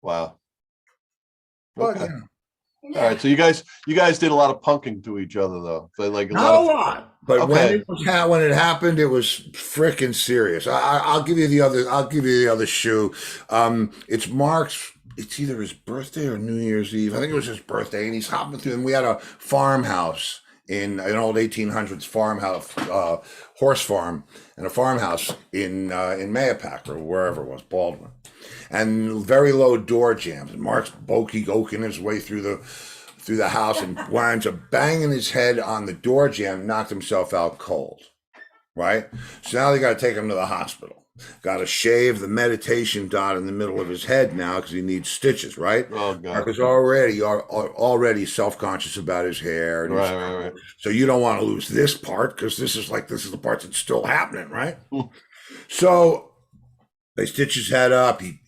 Wow. But, Okay. you know, All right. So you guys did a lot of punking to each other, though. So like not a lot, but Okay. when it happened, it was freaking serious. I'll give you the other shoe. It's Mark's. It's either his birthday or New Year's Eve. I think it was his birthday, and he's hopping through. And we had a farmhouse in an old 1800s farmhouse, horse farm, and a farmhouse in Mayapack or wherever it was, Baldwin, and very low door jams. And Mark's oaking his way through the house and winds up banging his head on the door jamb, knocked himself out cold. Right? So now they got to take him to the hospital. Got to shave the meditation dot in the middle of his head now because he needs stitches, right? Oh, God. Mark is already self-conscious about his hair. And Right. So you don't want to lose this part because this is the part that's still happening, right? So they stitch his head up. He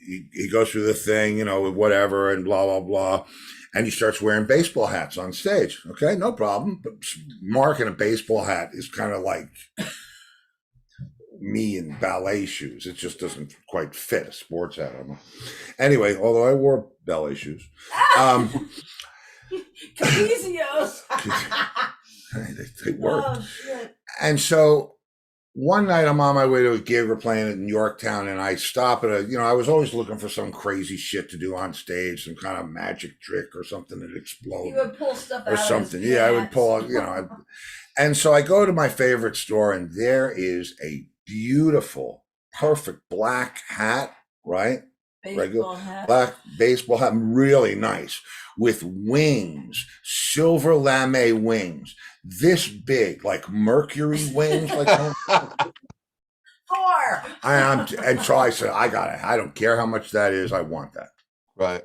goes through the thing, you know, whatever, and blah, blah, blah. And he starts wearing baseball hats on stage. Okay, no problem. But Mark in a baseball hat is kind of like me in ballet shoes. It just doesn't quite fit a sports hat on me. Anyway, although I wore ballet shoes. Camellias. They worked. Oh shit. And so one night I'm on my way to a gig. We're playing in Yorktown, and I stop at I was always looking for some crazy shit to do on stage, some kind of magic trick or something that He exploded would pull stuff out or something. Of his Yeah, I would pants. pull, and so I go to my favorite store, and there is a beautiful, perfect black hat, right? Baseball hat. Black baseball hat, really nice, with wings, silver lame wings, this big, like Mercury wings. Like, Four. and so I said, I got it. I don't care how much that is. I want that. Right.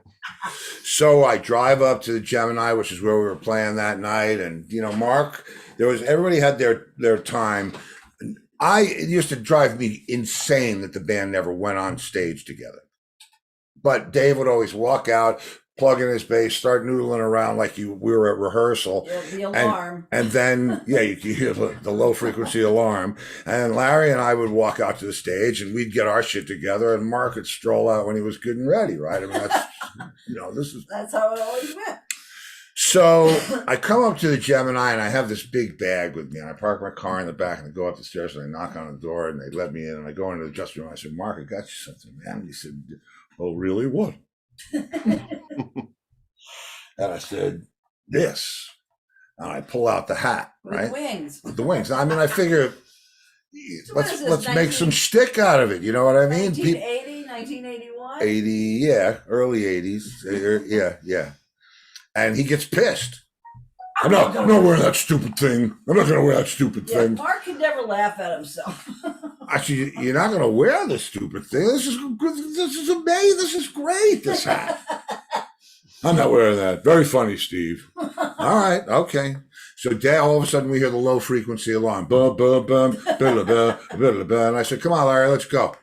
So I drive up to the Gemini, which is where we were playing that night. And, Mark, everybody had their time. It used to drive me insane that the band never went on stage together. But Dave would always walk out, plug in his bass, start noodling around like we were at rehearsal. Yeah, the alarm. And then, you could hear the low frequency alarm. And Larry and I would walk out to the stage and we'd get our shit together, and Mark would stroll out when he was good and ready, right? I mean, that's, That's how it always went. So I come up to the Gemini, and I have this big bag with me, and I park my car in the back, and I go up the stairs, and I knock on the door, and they let me in, and I go into the dressing room. I said, Mark, I got you something, man. And he said, oh, really? What? And I said, this. And I pull out the hat, right? With wings. With the wings. I mean, I figure, So what is this, let's make some stick out of it. You know what I mean? 1980, 1981? 80, yeah, early 80s. Yeah. And he gets pissed. I'm not wearing that stupid thing. I'm not going to wear that stupid Yeah, thing. Mark can never laugh at himself. Actually, you're not going to wear this stupid thing. This is amazing. This is great, this hat. I'm not wearing that. Very funny, Steve. All right, okay. So all of a sudden we hear the low frequency alarm. Bum, bum, bum, blah, blah, blah, blah. And I said, come on, Larry, let's go.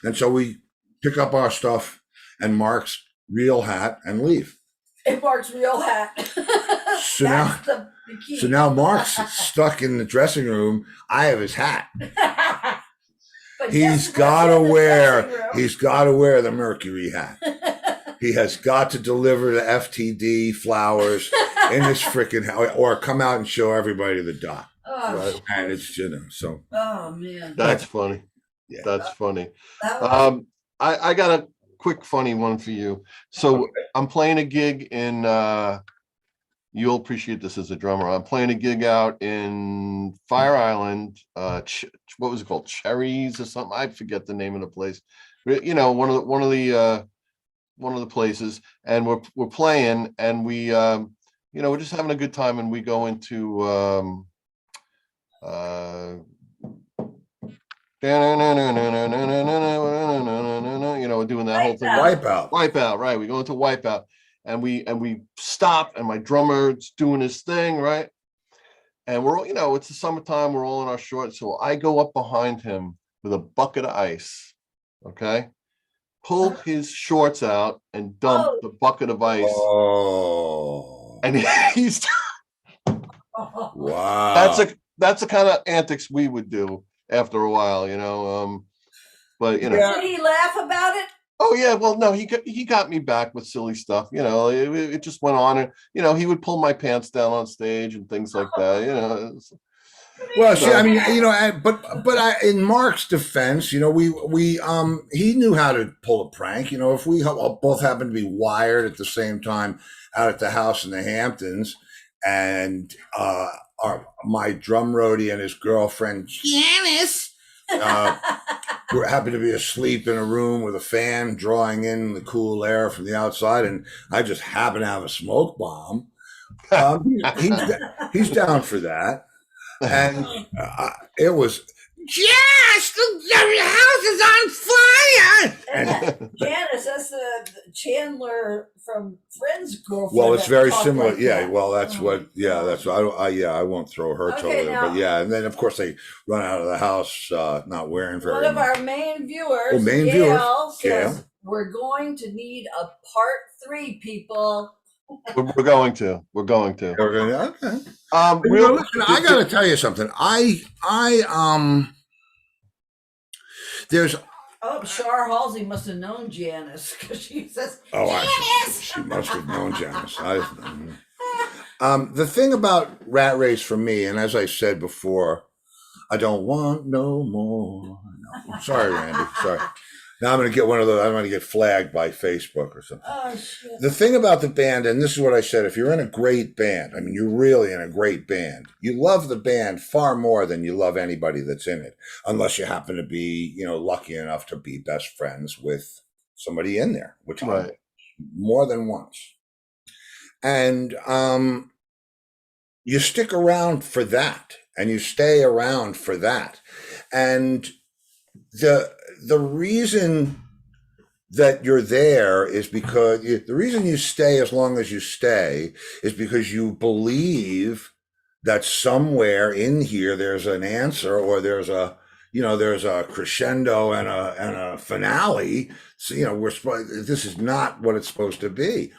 And so we pick up our stuff and Mark's real hat and leave. And Mark's real hat. So That's now, the key. so now Mark's stuck in the dressing room. I have his hat. But He's guess got to what's in the wear the Mercury hat. He has got to deliver the FTD flowers in this freaking house, or come out and show everybody the dot. Oh, Right? And it's so. oh man. That's funny. Yeah. That's funny. That was, I got a quick funny one for you. So I'm playing a gig in you'll appreciate this as a drummer. I'm playing a gig out in Fire Island. What was it called? Cherries or something? I forget the name of the place. You know, one of the places, and we're playing, and we you know, we're just having a good time, and we go into you know, doing that whole thing. Wipeout, right? We go into Wipeout, and we stop, and my drummer's doing his thing, right? And we're all, you know, it's the summertime, we're all in our shorts, so I go up behind him with a bucket of ice, okay? Pull his shorts out and dump the bucket of ice. Oh, And he's wow. That's the kind of antics we would do after a while, you know. But you know, did he laugh about it? oh yeah, well no, he got me back with silly stuff, you know. It just went on, and you know, he would pull my pants down on stage and things like that, you know. Well, see, I mean, you know, in Mark's defense, you know, he knew how to pull a prank. You know, if we both happened to be wired at the same time out at the house in the Hamptons, and my drum roadie and his girlfriend Janice happened to be asleep in a room with a fan drawing in the cool air from the outside, and I just happened to have a smoke bomb. He's down for that. And it was, yes, the house is on fire. And Janice, that's the Chandler from Friends girlfriend. Well, it's very similar. Like yeah. that. Well, that's what. Yeah, that's what. I won't throw her totally. Now, but yeah, and then of course they run out of the house not wearing very. One of our main viewers, Gail, says we're going to need a part 3, people. We're going to. Okay. Listen, I got to tell you something. There's. Oh, Char Halsey must have known Janice because she says, Janice! She must have known Janice. The thing about Rat Race for me, and as I said before, I don't want no more. No. Sorry, Randy. Sorry. Now I'm going to get one of those. I'm going to get flagged by Facebook or something. oh, shit. The thing about the band, and this is what I said, if you're in a great band, I mean, you're really in a great band, you love the band far more than you love anybody that's in it, unless you happen to be, you know, lucky enough to be best friends with somebody in there, which right. More than once. And you stick around for that, and you stay around for that. And the reason that you're there is because the reason you stay as long as you stay is because you believe that somewhere in here there's an answer, or there's a crescendo and a finale. So, you know, this is not what it's supposed to be.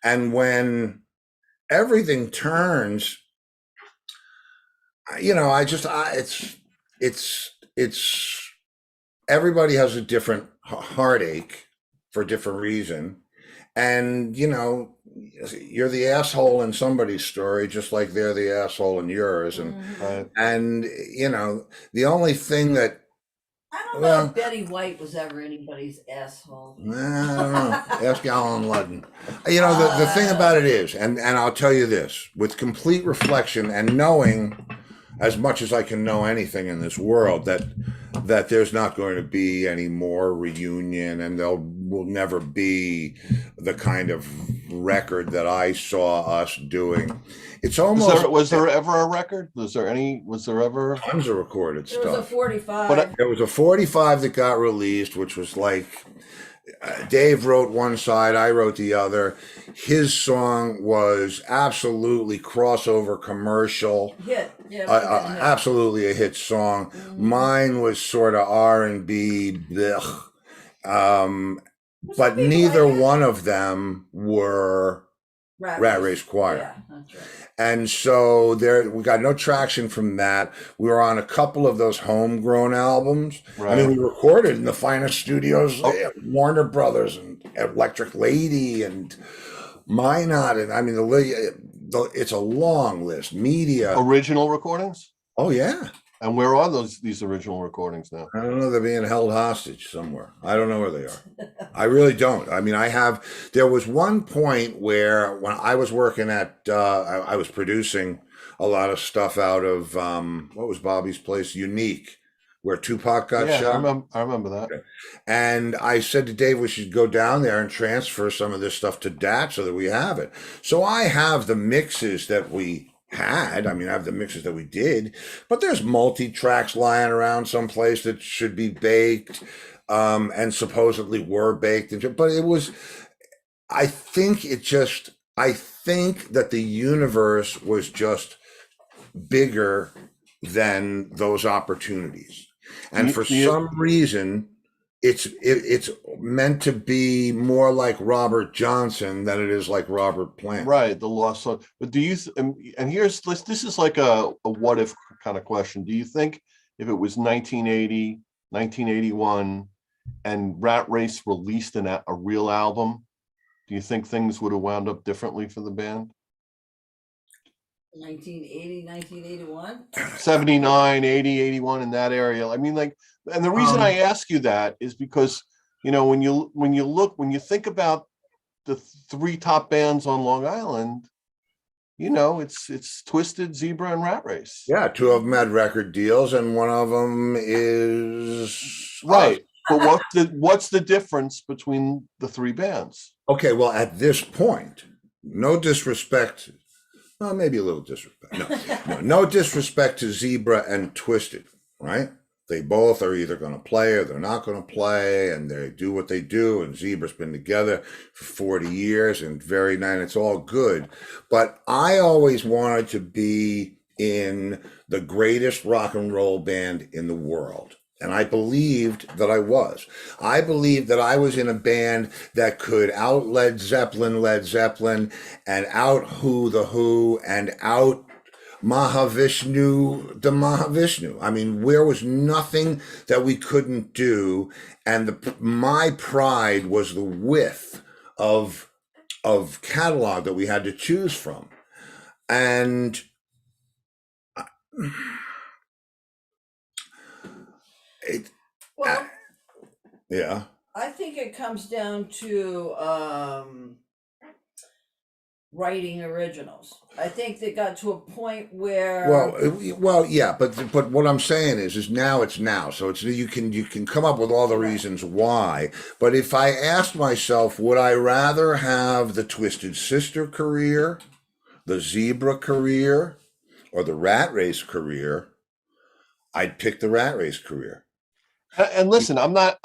And when everything turns, you know, it's everybody has a different heartache for a different reason. And, you know, you're the asshole in somebody's story, just like they're the asshole in yours. And, and you know, the only thing that, I don't know if Betty White was ever anybody's asshole. I don't know. Ask Alan Ludden. You know, the thing about it is, and I'll tell you this, with complete reflection and knowing as much as I can know anything in this world, that there's not going to be any more reunion, and there will never be the kind of record that I saw us doing. It's almost. Was there ever a record? Was there ever? Tons of recorded stuff. There was a 45. There was a 45 that got released, which was like, Dave wrote one side, I wrote the other. His song was absolutely crossover commercial. Hit. Yeah, absolutely a hit song. Mine was sort of R&B, but neither one of them were Rat Race Choir. Yeah, that's right. And so we got no traction from that. We were on a couple of those homegrown albums. Right. I mean, we recorded in the finest studios, Warner Brothers and Electric Lady and Minot. And I mean, it's a long list. Media. Original recordings? Oh, yeah. And where are these original recordings now? I don't know. They're being held hostage somewhere. I don't know where they are. I really don't. I mean, there was one point where when I was working at, I was producing a lot of stuff out of, what was Bobby's place? Unique, where Tupac got Yeah, shot. I remember that. And I said to Dave, we should go down there and transfer some of this stuff to DAT so that we have it. So I have the mixes that we had. I mean, I have the mixes that we did, but there's multi-tracks lying around someplace that should be baked, and supposedly were baked. But it was, I think that the universe was just bigger than those opportunities. And for some reason, it's meant to be more like Robert Johnson than it is like Robert Plant. Right, the lost son. But do you? And this is like a what if kind of question. Do you think if it was 1980, 1981, and Rat Race released a real album, do you think things would have wound up differently for the band? 1980, 1981? 79, 80, 81, in that area. I mean, like, and the reason I ask you that is because, you know, when you think about the three top bands on Long Island, you know, it's Twisted, Zebra, and Rat Race. Yeah, two of them had record deals, and one of them is right. But what's the difference between the three bands? Okay, well, at this point, no disrespect. Well, maybe a little disrespect. No disrespect to Zebra and Twisted, right? They both are either going to play or they're not going to play, and they do what they do. And Zebra's been together for 40 years, and very nice. It's all good. But I always wanted to be in the greatest rock and roll band in the world. And I believed that I was. I believed that I was in a band that could out Led Zeppelin, and out Who, the Who, and out Mahavishnu, the Mahavishnu. I mean, there was nothing that we couldn't do. And my pride was the width of catalog that we had to choose from. And yeah. I think it comes down to writing originals. I think they got to a point where well, yeah, but what I'm saying is now it's now. So it's you can come up with all the reasons why. But if I asked myself, would I rather have the Twisted Sister career, the Zebra career, or the Rat Race career, I'd pick the Rat Race career. And listen, I'm not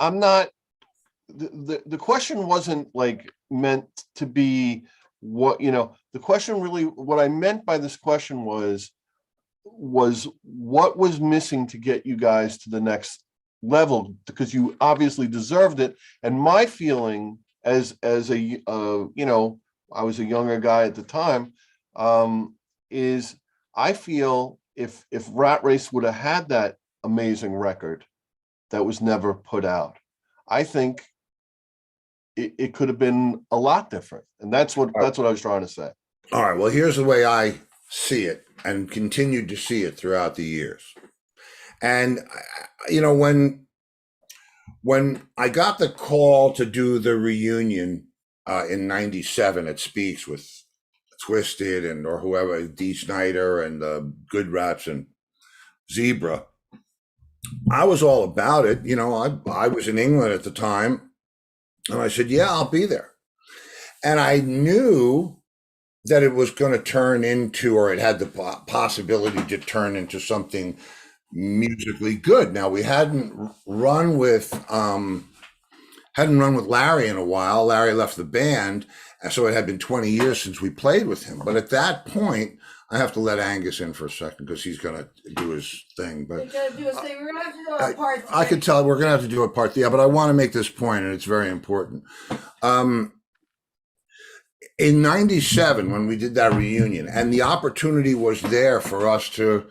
the question wasn't like meant to be what, you know, the question really, what I meant by this question was what was missing to get you guys to the next level, because you obviously deserved it. And my feeling as a you know, I was a younger guy at the time, is I feel if Rat Race would have had that amazing record that was never put out, I think it could have been a lot different. And that's what I was trying to say. All right. Well, here's the way I see it and continued to see it throughout the years. And, you know, when I got the call to do the reunion in 97 at Speaks with Twisted or whoever, Dee Snider and the Good Rats and Zebra, I was all about it. You know, I was in England at the time, and I said, yeah, I'll be there. And I knew that it was going to turn into, or it had the possibility to turn into something musically good. Now, we hadn't run with Larry in a while. Larry left the band, so it had been 20 years since we played with him. But at that point, I have to let Angus in for a second because he's going to do his thing. But he's going to do his thing. We're going to have to do a part 3. I could tell we're going to have to do a part 3. Yeah, but I want to make this point, and it's very important. In 97, when we did that reunion, and the opportunity was there for us to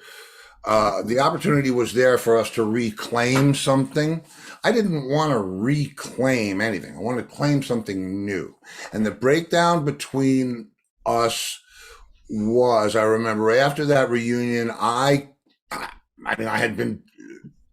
reclaim something. I didn't want to reclaim anything. I wanted to claim something new. And the breakdown between us was, I remember after that reunion, I mean, I had been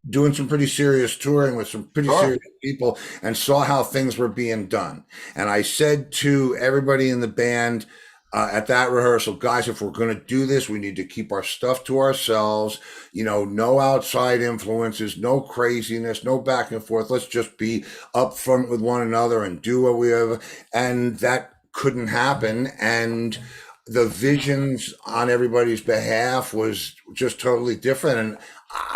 doing some pretty serious touring with some pretty Sure. serious people and saw how things were being done. And I said to everybody in the band at that rehearsal, guys, if we're going to do this, we need to keep our stuff to ourselves. No outside influences, no craziness, no back and forth. Let's just be upfront with one another and do what we have. And that couldn't happen. And the visions on everybody's behalf was just totally different.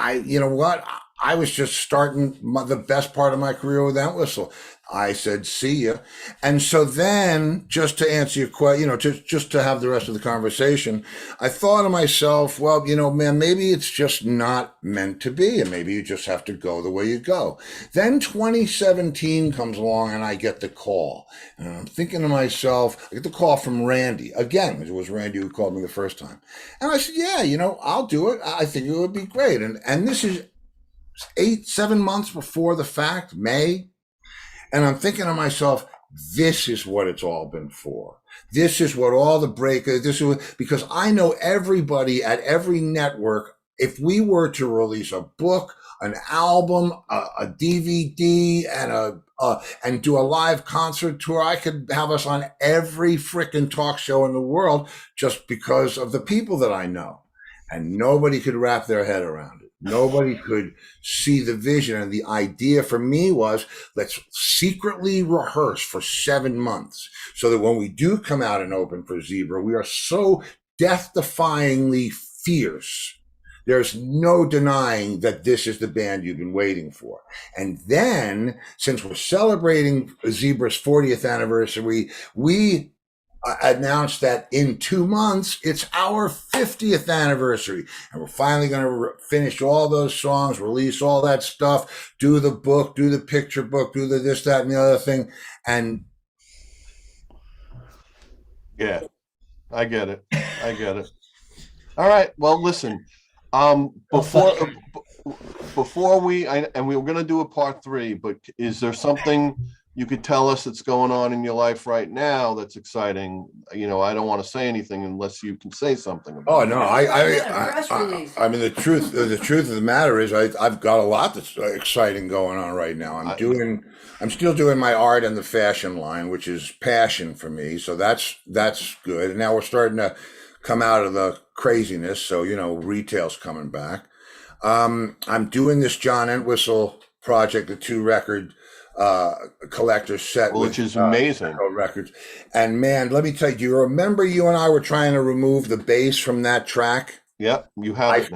And you know what? I was just starting the best part of my career with Entwistle. I said, see ya. And so then, just to answer your question, just to have the rest of the conversation, I thought to myself, well, man, maybe it's just not meant to be. And maybe you just have to go the way you go. Then 2017 comes along and I get the call. And I'm thinking to myself, I get the call from Randy. Again, it was Randy who called me the first time. And I said, yeah, I'll do it. I think it would be great. And this is 7 months before the fact, May. And I'm thinking to myself, this is what it's all been for. This is what all the because I know everybody at every network, if we were to release a book, an album, a DVD, and do a live concert tour, I could have us on every freaking talk show in the world just because of the people that I know. And nobody could wrap their head around it. Nobody could see the vision. And the idea for me was, let's secretly rehearse for 7 months so that when we do come out and open for Zebra, we are so death-defyingly fierce. There's no denying that this is the band you've been waiting for. And then, since we're celebrating Zebra's 40th anniversary, we announced that in 2 months, it's our 50th anniversary. And we're finally going to finish all those songs, release all that stuff, do the book, do the picture book, do the this, that, and the other thing. And yeah, I get it. All right. Well, listen, before we were going to do a part 3, but is there something you could tell us that's going on in your life right now that's exciting? I don't want to say anything unless you can say something about oh no, I mean the truth of the matter is I've got a lot that's exciting going on right now. I'm still doing my art and the fashion line, which is passion for me. So that's good. And now we're starting to come out of the craziness. So retail's coming back. I'm doing this John Entwistle project, the 2-record collector set, which is amazing records. And man, let me tell you, do you remember you and I were trying to remove the bass from that track? Yep, you have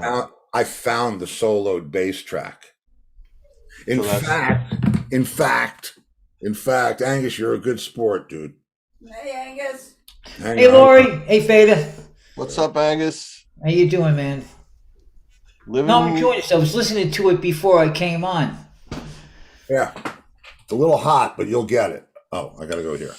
I found the soloed bass track. In fact, Angus, you're a good sport, dude. Hey, Angus. Hey, Lori. Hey, Fada. What's up, Angus? How you doing, man? I'm enjoying this. I was listening to it before I came on. Yeah. It's a little hot, but you'll get it. Oh, I gotta go here.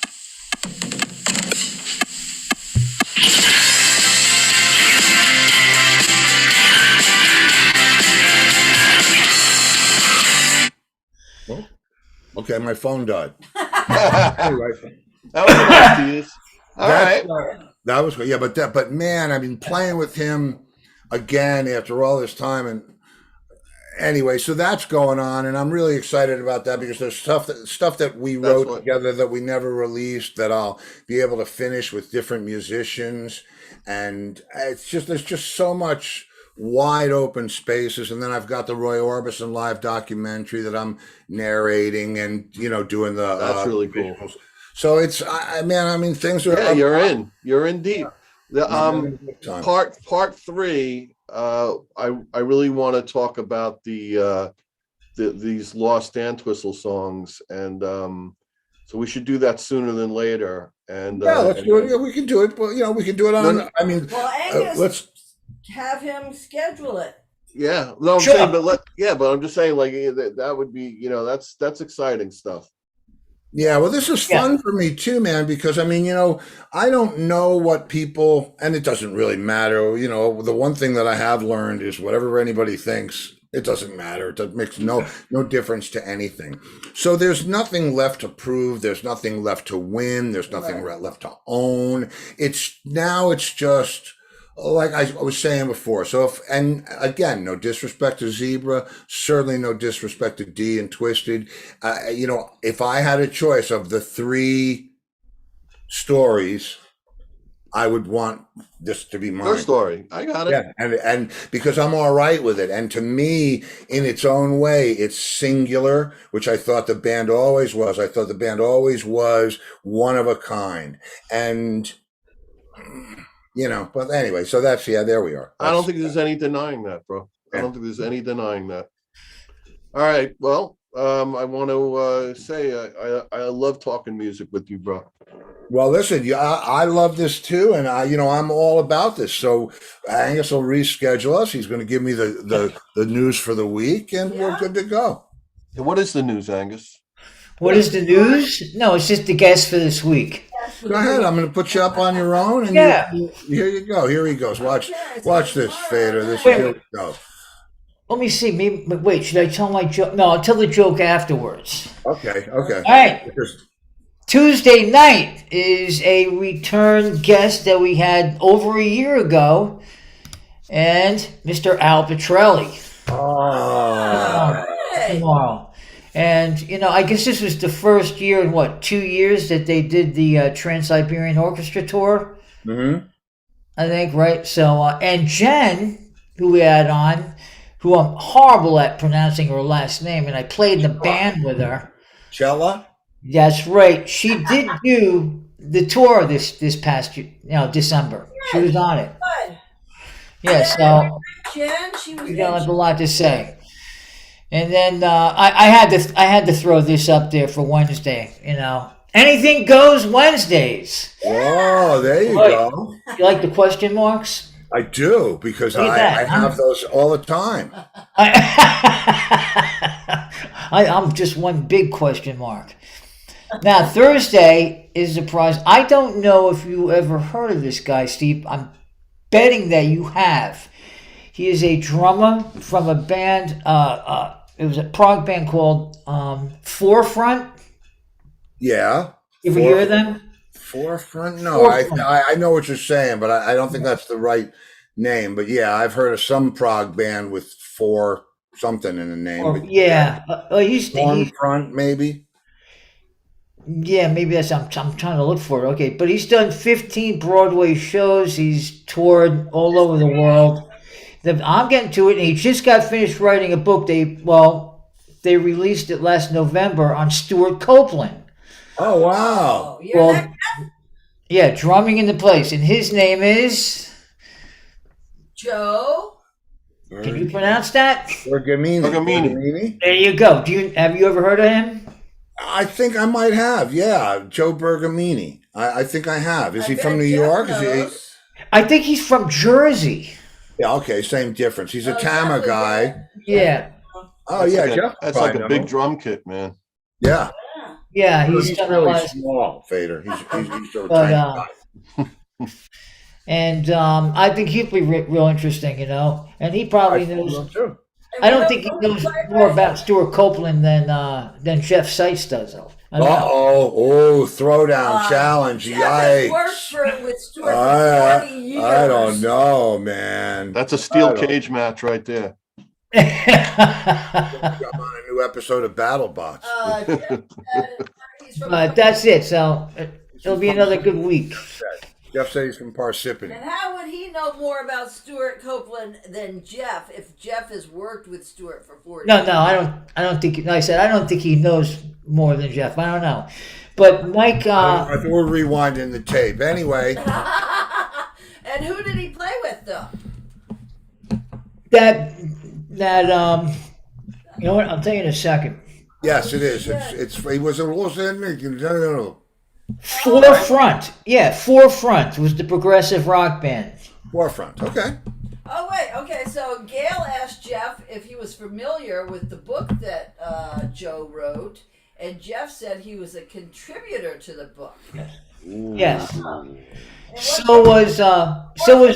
Oh, okay, my phone died. Anyway, that was nice. All right. That was good. Yeah, but man, I've been playing with him again after all this time, and anyway, so that's going on, and I'm really excited about that because there's stuff that we wrote together that we never released that I'll be able to finish with different musicians, and there's just so much wide open spaces. And then I've got the Roy Orbison live documentary that I'm narrating and doing the that's really cool. Visuals. So it's things are you're in deep. The part 3. I really want to talk about these lost Entwistle songs, and so we should do that sooner than later. And let's do it. Yeah, we can do it, but we can do it on. Well, Angus, let's have him schedule it. Yeah, no, I'm saying, but I'm just saying, like that would be, that's exciting stuff. Yeah, well, this is fun for me too, man, because I don't know what people, and it doesn't really matter. The one thing that I have learned is whatever anybody thinks, it doesn't matter. It makes no difference to anything. So there's nothing left to prove. There's nothing left to win. There's nothing left to own. It's just like I was saying before. So and again, no disrespect to Zebra, certainly no disrespect to D and Twisted. If I had a choice of the three stories, I would want this to be Your mine. story. I got it. Yeah, and because I'm all right with it, and to me, in its own way, it's singular, which I thought the band always was. I thought the band always was one of a kind, and but anyway, so there we are. I don't think there's any denying that, bro. I don't think there's any denying that. All right. Well, I want to say I love talking music with you, bro. Well, listen, I love this too, and I'm all about this. So Angus will reschedule us. He's going to give me the news for the week, and we're good to go. What is the news, Angus? What is the news? No, it's just the guest for this week. Go ahead. I'm going to put you up on your own, and Yeah. here you go. Here he goes. Watch this, Fader. Here we go. Let me see. Maybe, but wait, should I tell my joke? No, I'll tell the joke afterwards. Okay. All right. Tuesday night is a return guest that we had over a year ago, and Mr. Al Petrelli. Tomorrow. And, I guess this was the first year in 2 years that they did the Trans-Siberian Orchestra tour? Mm-hmm. I think, right? So, and Jen, who we had on, who I'm horrible at pronouncing her last name, and I played in the band with her. Cella? That's right. She did do the tour this past year, December. She was on it. Good. Yeah, so Jen, she was. we got a lot to say. And then I had to throw this up there for Wednesday. Anything goes Wednesdays. Oh, there you go. You like the question marks? I do, because I have those all the time. I'm just one big question mark. Now, Thursday is a prize. I don't know if you ever heard of this guy, Steve. I'm betting that you have. He is a drummer from a band. It was a prog band called Forefront. Yeah. You ever hear of them? Forefront? No, Forefront. I know what you're saying, but I don't think that's the right name. But yeah, I've heard of some prog band with four something in the name. But Yeah. He's Forefront, maybe. Yeah, maybe that's. I'm trying to look for it. Okay, but he's done 15 Broadway shows. He's toured all over the world. I'm getting to it, and he just got finished writing a book. They released it last November on Stuart Copeland. Oh wow! Yeah, drumming in the place, and his name is Joe. Can you pronounce that? Bergamini. There you go. Have you ever heard of him? I think I might have. Yeah, Joe Bergamini. I think I have. Is he from New York? I think he's from Jersey. Yeah. Okay. Same difference. He's a Tama guy. Yeah. Oh yeah, Jeff. That's like a big drum kit, man. Yeah. Yeah, he's done really a lot. Small, Fader. He's so tiny guy. And I think he'll be real interesting, And he probably knows. I don't think he knows more about Stuart Copeland than Jeff Seitz does, though. Throwdown challenge. Yikes. Worked with Stuart for 40 years. I don't know, man. That's a steel cage match right there. I'm on a new episode of BattleBots. That's it. So it'll be another good week. Jeff said he's from Parsippany. And how would he know more about Stuart Copeland than Jeff if Jeff has worked with Stuart for 40 years? No, I don't think. Like I said, I don't think he knows more than Jeff. I don't know, but Mike. I think we're rewinding the tape anyway. And who did he play with, though? That you know what? I'll tell you in a second. Yes, it is. He was a Los Angeles. Forefront. Yeah, Forefront was the progressive rock band. Forefront. Okay. Oh, wait. Okay, so Gail asked Jeff if he was familiar with the book that Joe wrote, and Jeff said he was a contributor to the book. Yes. So was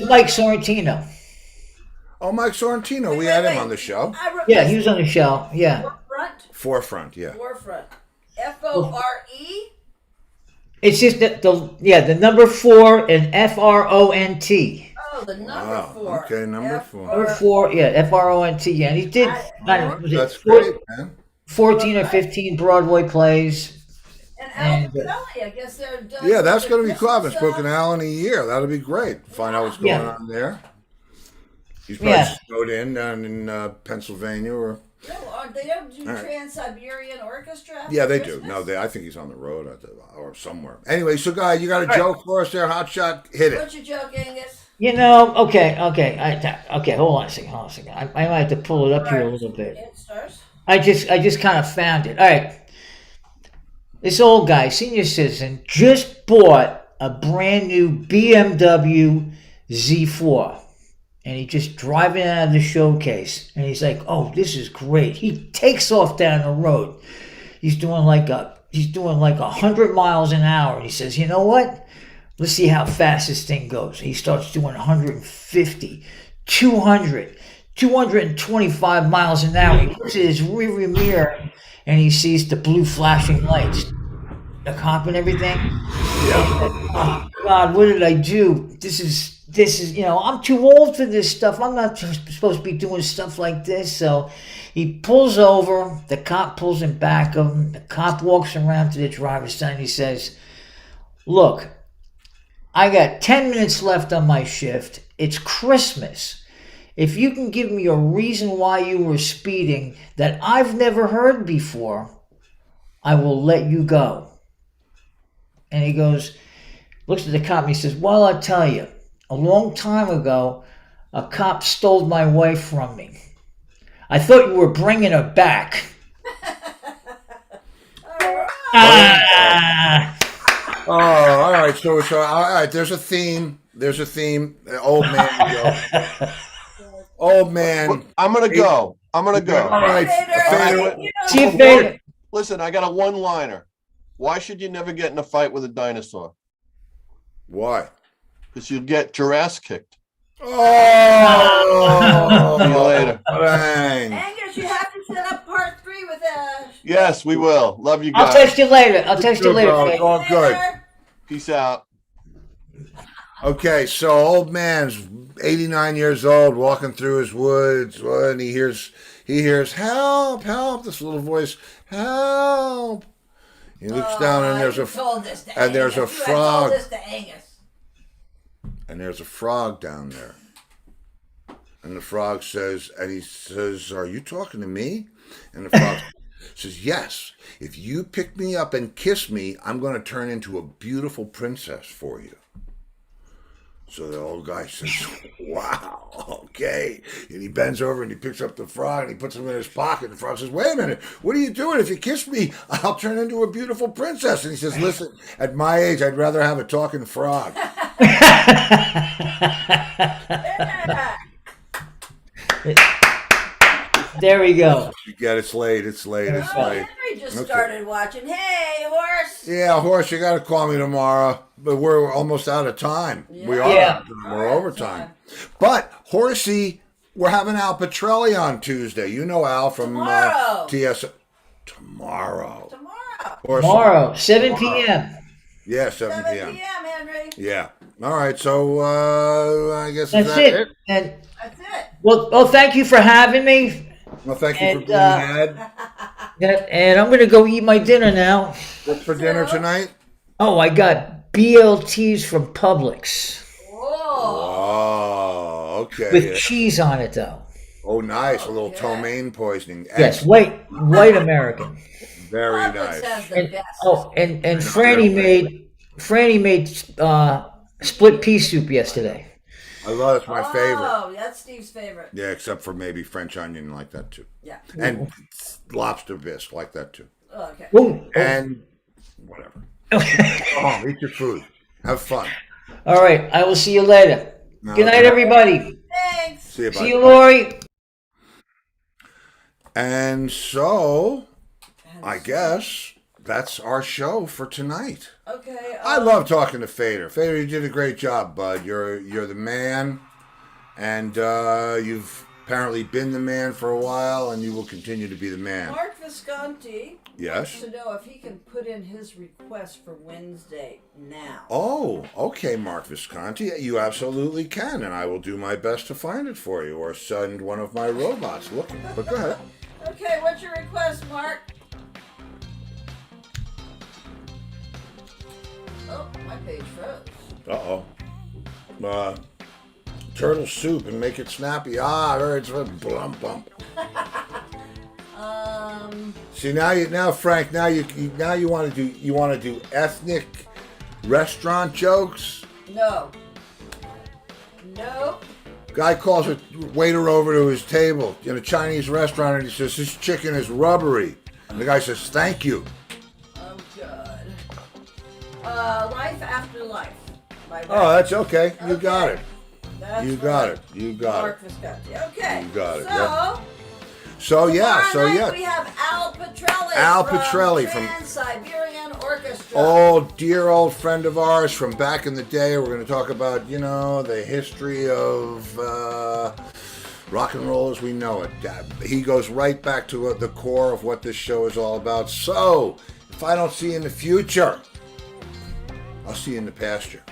Mike Sorrentino. Oh, Mike Sorrentino. We had him on the show. Yeah, he was on the show. Yeah. Forefront. Yeah. Forefront. F-O-R-E? It's just that the number 4 and FRONT. Oh, Oh, the number Wow, 4. okay, number 4. Number 4, yeah, F-R-O-N-T, yeah. And he did, was it That's great, man. 14 or 15 Broadway plays. And And, Petrelli, I guess they're done. Yeah, that's the going to be cool. I Christmas haven't spoken to stuff. Al in a year. That'll be great. Find out what's going Yeah. on there. He's probably Yeah. snowed in down in Pennsylvania or. No, they don't do Trans-Siberian Orchestra. after Yeah, they do. Christmas? No, I think he's on the road or somewhere. Anyway, so guy, you got a joke for us there, Hot Shot? Hit it. What's your joke, Angus? okay, hold on a second. I might have to pull it up here a little bit. It starts. I just kind of found it. All right. This old guy, senior citizen, just bought a brand new BMW Z4. And he just driving out of the showcase. And he's like, oh, this is great. He takes off down the road. He's doing like 100 miles an hour. And he says, you know what? Let's see how fast this thing goes. He starts doing 150, 200, 225 miles an hour. He looks at his rearview mirror and he sees the blue flashing lights, the cop and everything. Oh God, what did I do? This is, I'm too old for this stuff. I'm not supposed to be doing stuff like this. So he pulls over. The cop pulls him back of him. The cop walks around to the driver's side and he says, look, I got 10 minutes left on my shift. It's Christmas. If you can give me a reason why you were speeding that I've never heard before, I will let you go. And he goes, looks at the cop and he says, well, I'll tell you, a long time ago, a cop stole my wife from me. I thought you were bringing her back. Oh, all right. So all right. There's a theme. Old man joke. Old man. I'm gonna go. All right. Fader, See you, Fader. Listen, I got a one-liner. Why should you never get in a fight with a dinosaur? Why? Because you'll get your ass kicked. Oh. See you later. Bang. Angus, you have to set up part 3 with Yes, we will. Love you I'll guys. text you later. Bro, it's Fader. all good. Peace out. Okay, so old man's 89 years old, walking through his woods, and he hears help, help. This little voice, help. He looks down and there's a frog, and there's a frog down there. And the frog says, are you talking to me? And the frog says, yes. If you pick me up and kiss me, I'm going to turn into a beautiful princess for you. So the old guy says, wow, okay. And he bends over and he picks up the frog and he puts him in his pocket. And the frog says, wait a minute, what are you doing? If you kiss me, I'll turn into a beautiful princess. And he says, listen, at my age, I'd rather have a talking frog. There we go. You get it's late. Henry just started watching. Hey, horse. Yeah, horse, you got to call me tomorrow. But we're almost out of time. We are. Yeah. We're overtime. But, Horsey, we're having Al Petrelli on Tuesday. You know Al from Tomorrow. TS. Tomorrow. Horsey. Tomorrow, 7 p.m. Yeah, 7 7 p.m. p.m., Henry. Yeah. All right. So, I guess That's that it. And That's it. well, thank you for having me. Well, thank you And, for being had. And I'm gonna go eat my dinner now. What's for dinner tonight? Oh, I got BLTs from Publix Whoa. Oh, okay. with cheese on it, though. Oh, nice. A little ptomaine poisoning. Yes, white American. Very Publix nice. has the And best. and Franny made split pea soup yesterday. I love it. It's my favorite. Oh, that's Steve's favorite. Yeah, except for maybe French onion like that too. Yeah. And lobster bisque like that too. Oh, okay. Ooh. And whatever. Oh, eat your food. Have fun. All right, I will see you later. No, Good night, everybody. Thanks. See you, bye. See you, Lori. And so, I guess that's our show for tonight. Okay. I love talking to Fader. Fader, you did a great job, bud. You're the man, and you've apparently been the man for a while, and you will continue to be the man. Mark Visconti Yes? wants to know if he can put in his request for Wednesday now. Oh, okay, Mark Visconti. You absolutely can, and I will do my best to find it for you, or send one of my robots looking. But go ahead. Okay, what's your request, Mark? Oh, my page froze. Uh-oh. Turtle soup and make it snappy. It's a blump bump. See now, Frank. Now you want to do ethnic restaurant jokes. No. Guy calls a waiter over to his table in a Chinese restaurant, and he says, "This chicken is rubbery." And the guy says, "Thank you." Oh, God. Life After Life. Oh, that's okay. You Okay. got it. That's You got right. it. You got Mark it. Visconti. Okay. You got it, So, yep. So yeah. tomorrow night we have Al Petrelli. Al Petrelli from Trans-Siberian Orchestra. Oh, dear old friend of ours from back in the day. We're going to talk about, the history of rock and roll as we know it. He goes right back to the core of what this show is all about. So, if I don't see you in the future, I'll see you in the pasture.